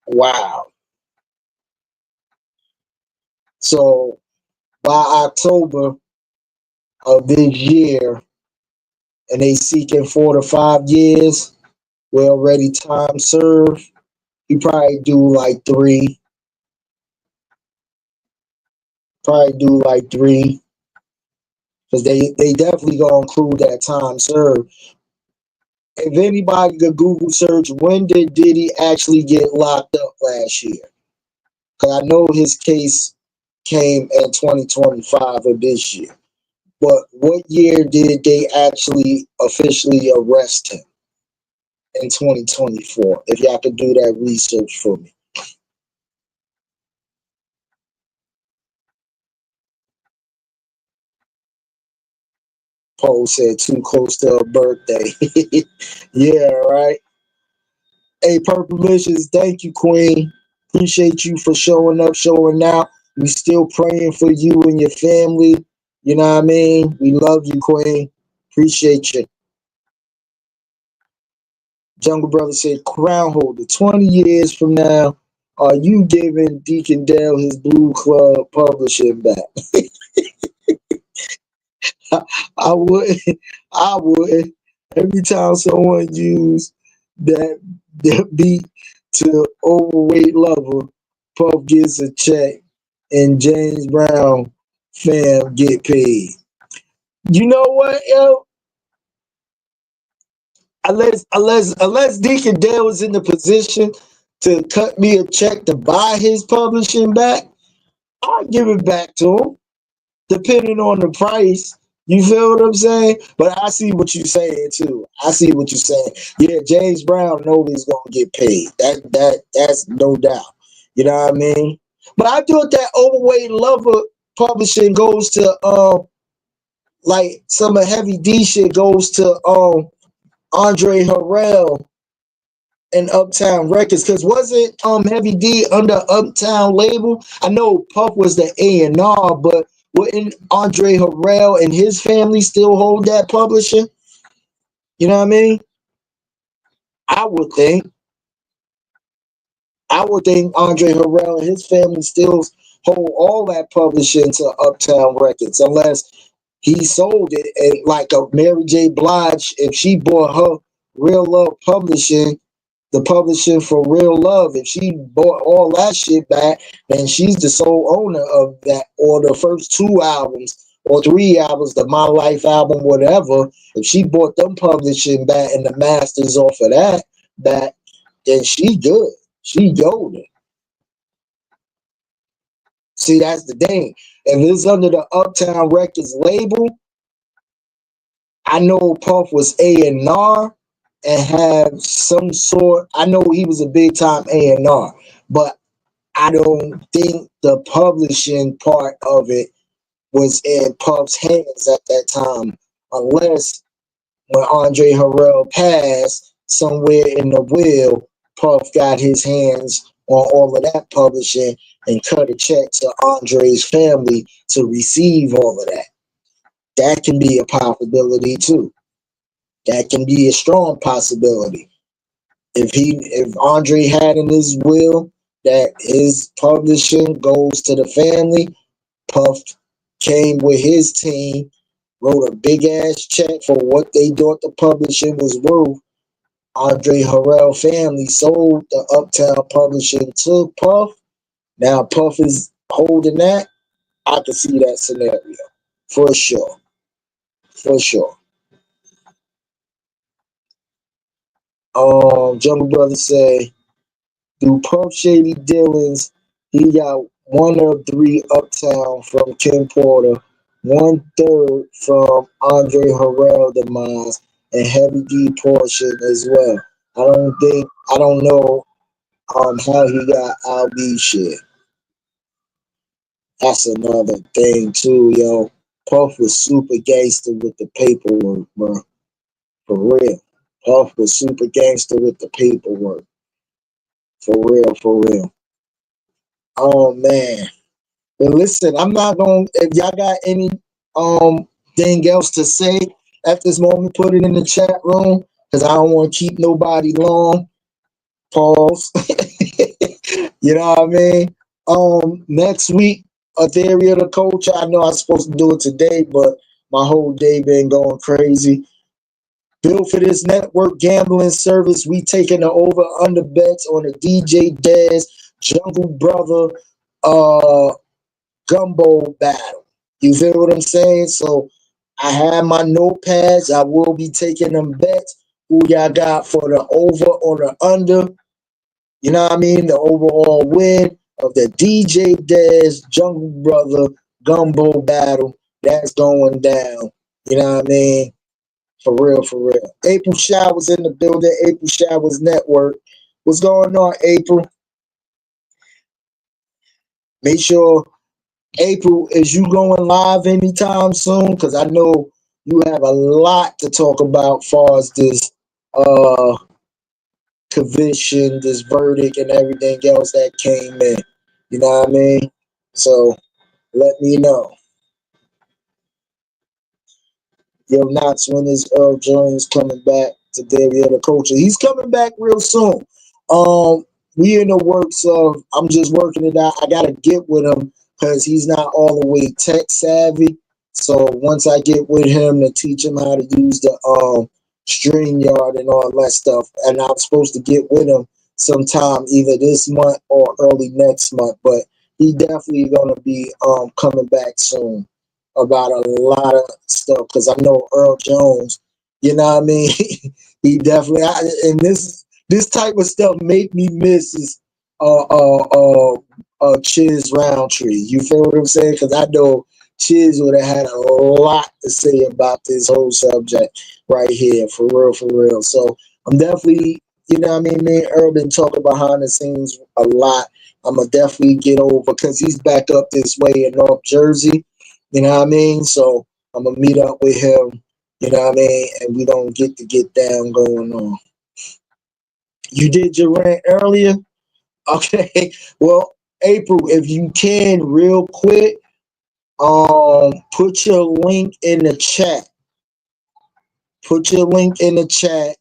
Wow. So by October of this year, and they seeking 4 to 5 years, we already time served. He probably do like 3. Probably do like 3. Because they definitely gonna include that time served. If anybody could Google search, when did Diddy actually get locked up last year? Because I know his case came in 2025 of this year. But what year did they actually officially arrest him in 2024? If y'all could do that research for me. Paul said too close to her birthday. Yeah, right. Hey, Purplicious, thank you, Queen. Appreciate you for showing up, showing out. We still praying for you and your family. You know what I mean? We love you, Queen. Appreciate you. Jungle Brother said, Crown Holder, 20 years from now, are you giving Deacon Dale his Blue Club publishing back? I would. I would. Every time someone use that beat to overweight lover, Puff gets a check and James Brown fam get paid. You know what, yo? Unless Deacon Dale was in the position to cut me a check to buy his publishing back, I'll give it back to him, depending on the price. You feel what I'm saying? But I see what you're saying too. I see what you're saying. Yeah, James Brown knows he's gonna get paid. That's no doubt. You know what I mean? But I thought that overweight lover publishing goes to like some of Heavy D shit goes to Andre Harrell and Uptown Records, because wasn't Heavy D under Uptown label? I know Puff was the A&R, but wouldn't Andre Harrell and his family still hold that publishing? You know what I mean? I would think. I would think Andre Harrell and his family still hold all that publishing to Uptown Records, unless he sold it. And like a Mary J. Blige, if she bought her Real Love Publishing, the publishing for Real Love, if she bought all that shit back, then she's the sole owner of that, or the first 2 albums or 3 albums, the My Life album, whatever. If she bought them publishing back and the masters off of that back, then she good. She golden. See, that's the thing. If it's under the Uptown Records label, I know Puff was A&R and have some sort. I know he was a big time A&R, but I don't think the publishing part of it was in Puff's hands at that time, unless when Andre Harrell passed, somewhere in the will, Puff got his hands on all of that publishing and cut a check to Andre's family to receive all of that. That can be a possibility too. That can be a strong possibility. If Andre had in his will that his publishing goes to the family, Puff came with his team, wrote a big ass check for what they thought the publishing was worth. Andre Harrell family sold the Uptown publishing to Puff. Now Puff is holding that. I can see that scenario for sure. For sure. Jungle Brother say, through Puff Shady Dealings, he got 1 of 3 Uptown from Kim Porter, 1/3 from Andre Harrell demise, and Heavy D portion as well. I don't know how he got LB shit. That's another thing too, yo. Puff was super gangster with the paperwork, bro. For real. Puff was super gangster with the paperwork. For real, for real. Oh man. But listen, I'm not gonna, if y'all got any thing else to say at this moment, put it in the chat room. Cause I don't want to keep nobody long. Pause. You know what I mean? Next week, a theory of the culture. I know I was supposed to do it today, but my whole day been going crazy. Built for this network gambling service, we taking the over under bets on the DJ Dez Jungle Brother gumbo battle. You feel what I'm saying? So I have my notepads. I will be taking them bets. Who y'all got for the over or the under? You know what I mean? The overall win of the DJ Dez Jungle Brother gumbo battle. that's going down. You know what I mean? For real, for real. April Showers in the building. April Showers Network. What's going on, April? Make sure, April, is you going live anytime soon? Because I know you have a lot to talk about far as this uh conviction, this verdict, and everything else that came in. You know what I mean? So let me know. Yo, Knox, when is Earl Jones coming back to Dario the Culture? He's coming back real soon. We in the works of, I'm just working it out. I gotta get with him because he's not all the way tech savvy. So once I get with him to teach him how to use the StreamYard and all that stuff, and I'm supposed to get with him sometime either this month or early next month. But he definitely gonna be coming back soon about a lot of stuff because I know Earl Jones, you know what I mean? He definitely, and this type of stuff make me miss is Chiz Roundtree. You feel what I'm saying? Because I know Chiz would have had a lot to say about this whole subject right here, for real, for real. So I'm definitely, you know what I mean? Me and Earl been talking behind the scenes a lot. I'm gonna definitely get over because he's back up this way in North Jersey. You know what I mean? So I'm gonna meet up with him. You know what I mean? And we don't get to get down going on. You did your rant earlier? Okay. Well, April, if you can real quick, put your link in the chat. Put your link in the chat,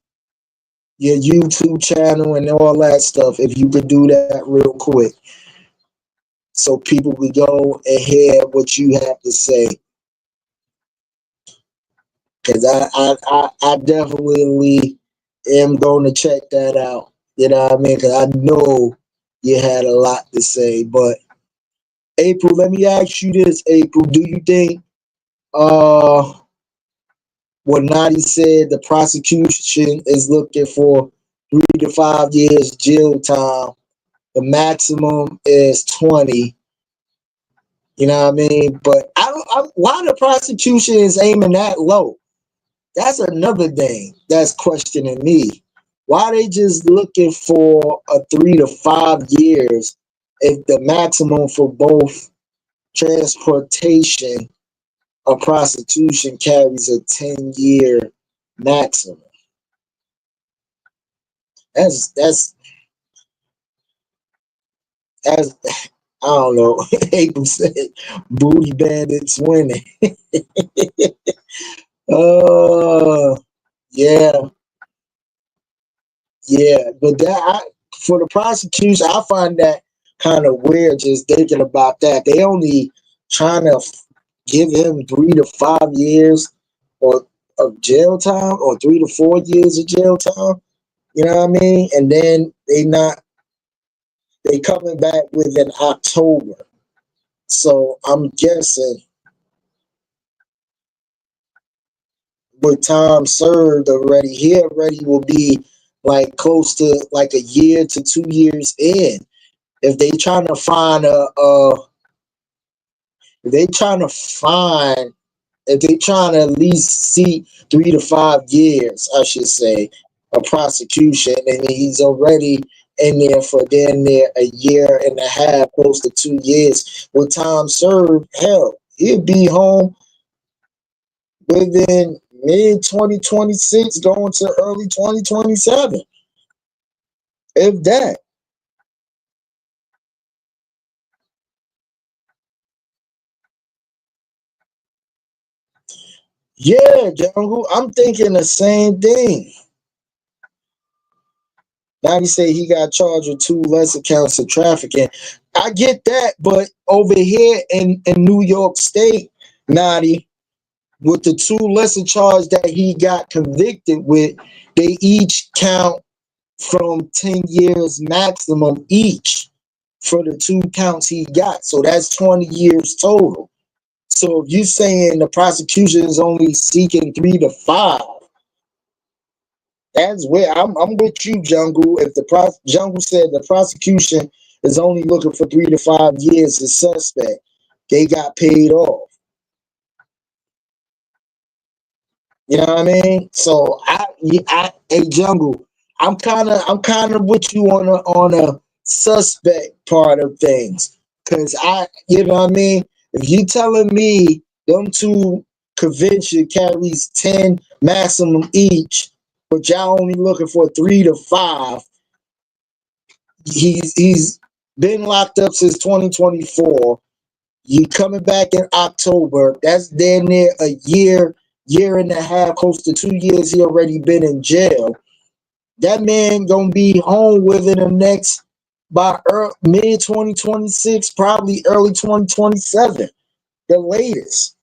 your YouTube channel and all that stuff. If you could do that real quick. So people could go and hear what you have to say. Cause I definitely am going to check that out. You know what I mean? Cause I know you had a lot to say. But April, let me ask you this, April. Do you think what Nadi said, the prosecution is looking for 3 to 5 years jail time? The maximum is 20. You know what I mean? But why the prosecution is aiming that low? That's another thing that's questioning me. Why they just looking for a 3 to 5 years if the maximum for both transportation or prostitution carries a 10-year maximum? That's as I don't know. April said booty bandits winning. Uh yeah. Yeah, but for the prosecution, I find that kind of weird just thinking about that. They only trying to give him 3 to 5 years or of jail time or 3 to 4 years of jail time. You know what I mean? And then they coming back with an October. So I'm guessing with time served already, he already will be like close to like a year to 2 years in. If they trying to find if they trying to find, if they trying to at least see 3 to 5 years, I should say, a prosecution, and he's already in there for damn near a year and a half, close to 2 years. With time served, hell, he'll be home within mid 2026, going to early 2027, if that. Yeah, Jungle, I'm thinking the same thing. Now he say he got charged with 2 lesser counts of trafficking. I get that, but over here in New York State, Naughty, with the 2 lesser charge that he got convicted with, they each count from 10 years maximum each for the 2 counts he got. So that's 20 years total. So if you're saying the prosecution is only seeking 3 to 5, that's where I'm with you, Jungle. If the Jungle said the prosecution is only looking for 3 to 5 years as suspect, they got paid off. You know what I mean? So hey Jungle, I'm kind of with you on a suspect part of things, cause you know what I mean. If you telling me them two convention carries 10 maximum each, but y'all only looking for 3 to 5, he's been locked up since 2024. You coming back in October? That's damn near a year and a half, close to 2 years. He already been in jail. That man gonna be home within the next by mid 2026, probably early 2027, the latest.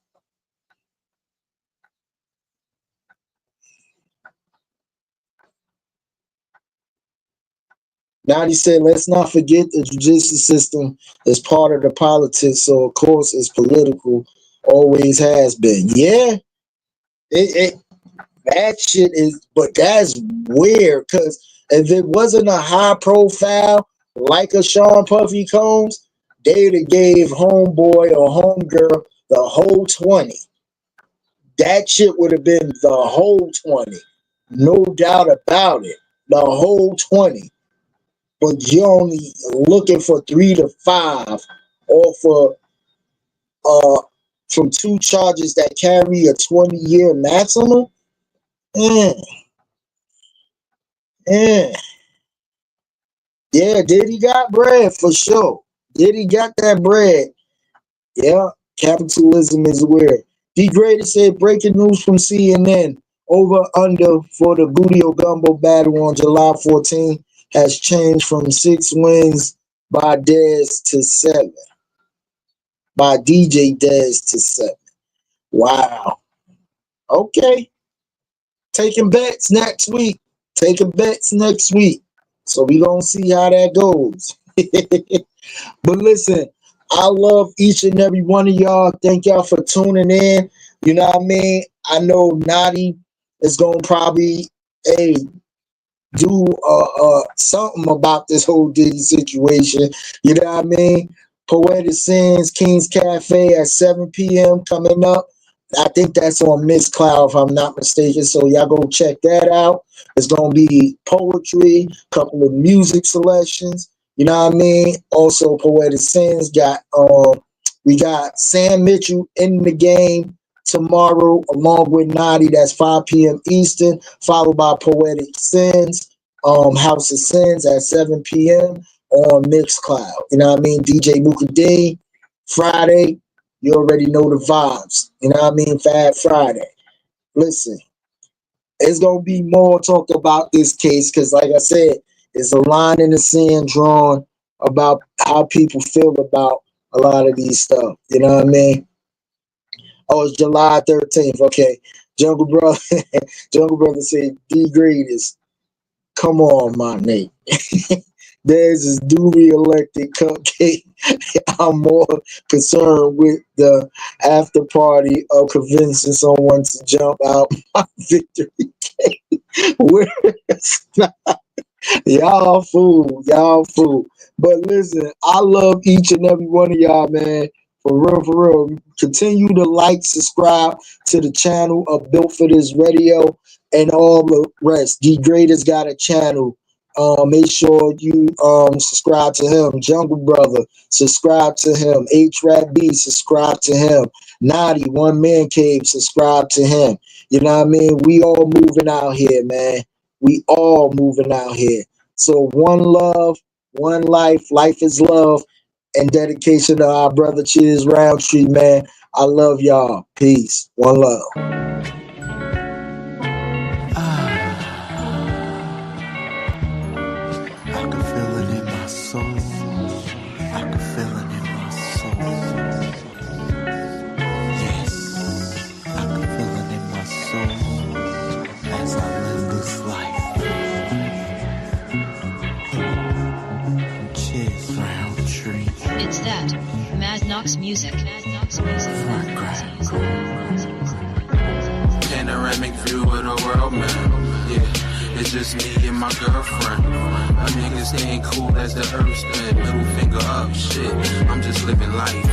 Now he said, let's not forget the judicial system is part of the politics, so of course it's political, always has been. Yeah, that shit is, but that's weird because if it wasn't a high profile like a Sean Puffy Combs, they'd have gave homeboy or homegirl the whole 20. That shit would have been the whole 20. No doubt about it. The whole 20. But you're only looking for 3 to 5 or for from 2 charges that carry a 20-year maximum. Yeah, Diddy got bread for sure. Diddy got that bread. Yeah, capitalism is weird. Degraded said breaking news from CNN. Over under for the Booty Gumbo battle on July 14 has changed from 6 wins by Dez to 7. By DJ Dez to 7. Wow. Okay. Taking bets next week. So we gonna see how that goes. But listen, I love each and every one of y'all. Thank y'all for tuning in. You know what I mean? I know Naughty is gonna probably do something about this whole Diddy situation. You know what I mean? Poetic Sins, King's Cafe at 7 p.m. coming up. I think that's on Miss Cloud, if I'm not mistaken. So y'all go check that out. It's gonna be poetry, couple of music selections. You know what I mean? Also, Poetic Sins we got Sam Mitchell in the game tomorrow, along with Naughty. That's 5 p.m. Eastern, followed by Poetic Sins, House of Sins at 7 p.m. on Mixcloud. You know what I mean? DJ Mukadeen, Friday. You already know the vibes. You know what I mean? Fab Friday. Listen, it's going to be more talked about this case because, like I said, there's a line in the sand drawn about how people feel about a lot of these stuff. You know what I mean? Oh, it's July 13th. Okay. Jungle Brother said, Degraders. Come on, my Nate. There's this duly elected cupcake. I'm more concerned with the after party of convincing someone to jump out my victory cake. Y'all fool. But listen, I love each and every one of y'all, man. For real. Continue to like, subscribe to the channel of Built for This Radio and all the rest. Degraders got a channel. Make sure you subscribe to him. Jungle Brother, subscribe to him. H-Rap B, subscribe to him. Naughty, One Man Cave, subscribe to him. You know what I mean? We all moving out here, man. We all moving out here. So one love, one life. Life is love. And dedication to our brother Cheers Roundtree, man. I love y'all. Peace. One love. It's that Knox music. Panoramic view of the world, man. Yeah, it's just me and my girlfriend. My niggas staying cool as the earth stand. Middle finger up, shit. I'm just living life.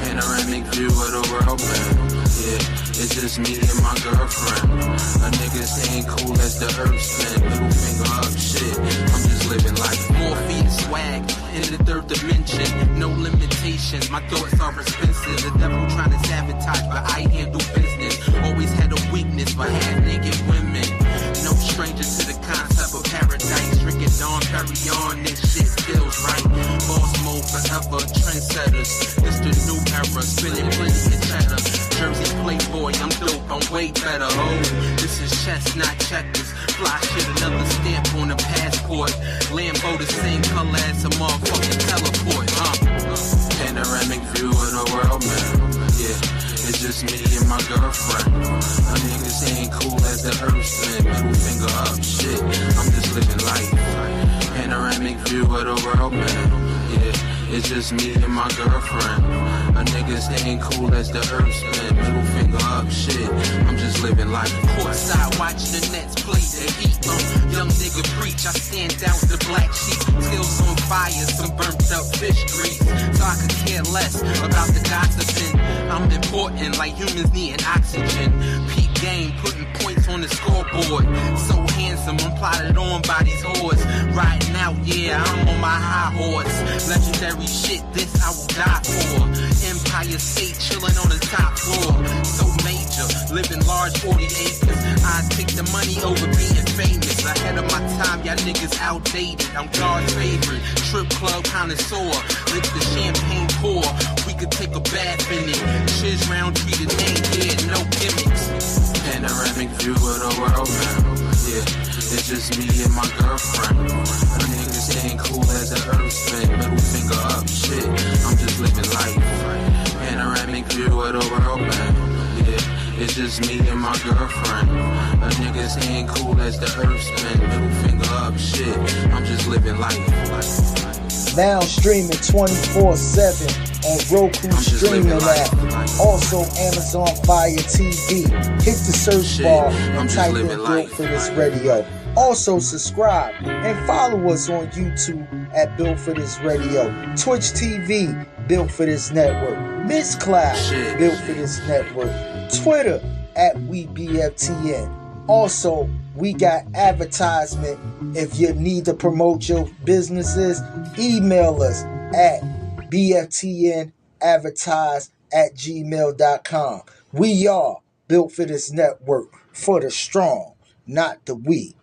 Panoramic view of the world, man. Yeah, it's just me and my girlfriend. A nigga staying cool as the earth spin. Middle finger up, shit. I'm just living life. More feet swag in the third dimension. No limitations. My thoughts are expensive. The devil trying to sabotage, but I handle business. Always had a weakness for half-naked women. No stranger to the concept of paradise. Drinking Dawn Perignon, this shit feels right. Boss mode forever, trendsetters. This the new era, spinning plenty of cheddar. Jersey playboy, I'm dope, I'm way better. Oh, this is chess, not checkers. Fly shit, another stamp on the passport. Lambo the same color as a motherfucking teleport, Panoramic view of the world, man. Yeah, it's just me and my girlfriend. My niggas ain't cool as the earth spin. Middle finger up, shit. I'm just living life. Panoramic view of the world, man. Yeah, it's just me and my girlfriend. A niggas ain't cool as the earth spin. Middle finger up, shit. I'm just living life. Courtside, watch the Nets play the Heat. Young nigga preach, I stand out the black sheep. Skills on fire, some burnt up fish grease. So I could care less about the gossiping. I'm important, like humans needing oxygen. Peak game, putting points on the scoreboard. So handsome, I'm plotted on by these whores. Riding out, yeah, I'm on my high horse. Legendary shit, this I will die for. Empire State, chilling on the top floor. So major, living large, 40 acres. I take the money over being famous. Ahead of my time, y'all niggas outdated. I'm God's favorite, strip club connoisseur. Let the champagne pour, we could take a bath in it. Shiz round, treat a name, yeah, no gimmicks. Panoramic view of the world, man. Yeah, it's just me and my girlfriend. A nigga staying cool as the earth spin. Middle finger up, shit. I'm just living life. Panoramic view of the world, man. Yeah, it's just me and my girlfriend. A nigga staying cool as the earth spin. Middle finger up, shit. I'm just living life. Now streaming 24/7 on Roku streaming app. Also Amazon Fire TV. Hit the search bar and type in Built for This Radio. Also subscribe and follow us on YouTube at Built for This Radio. Twitch TV, Built for This Network. Miss Cloud, Built for This Network. Twitter at WeBFTN. Also, we got advertisement. If you need to promote your businesses, email us at bftnadvertise@gmail.com. We are Built for This Network, for the strong, not the weak.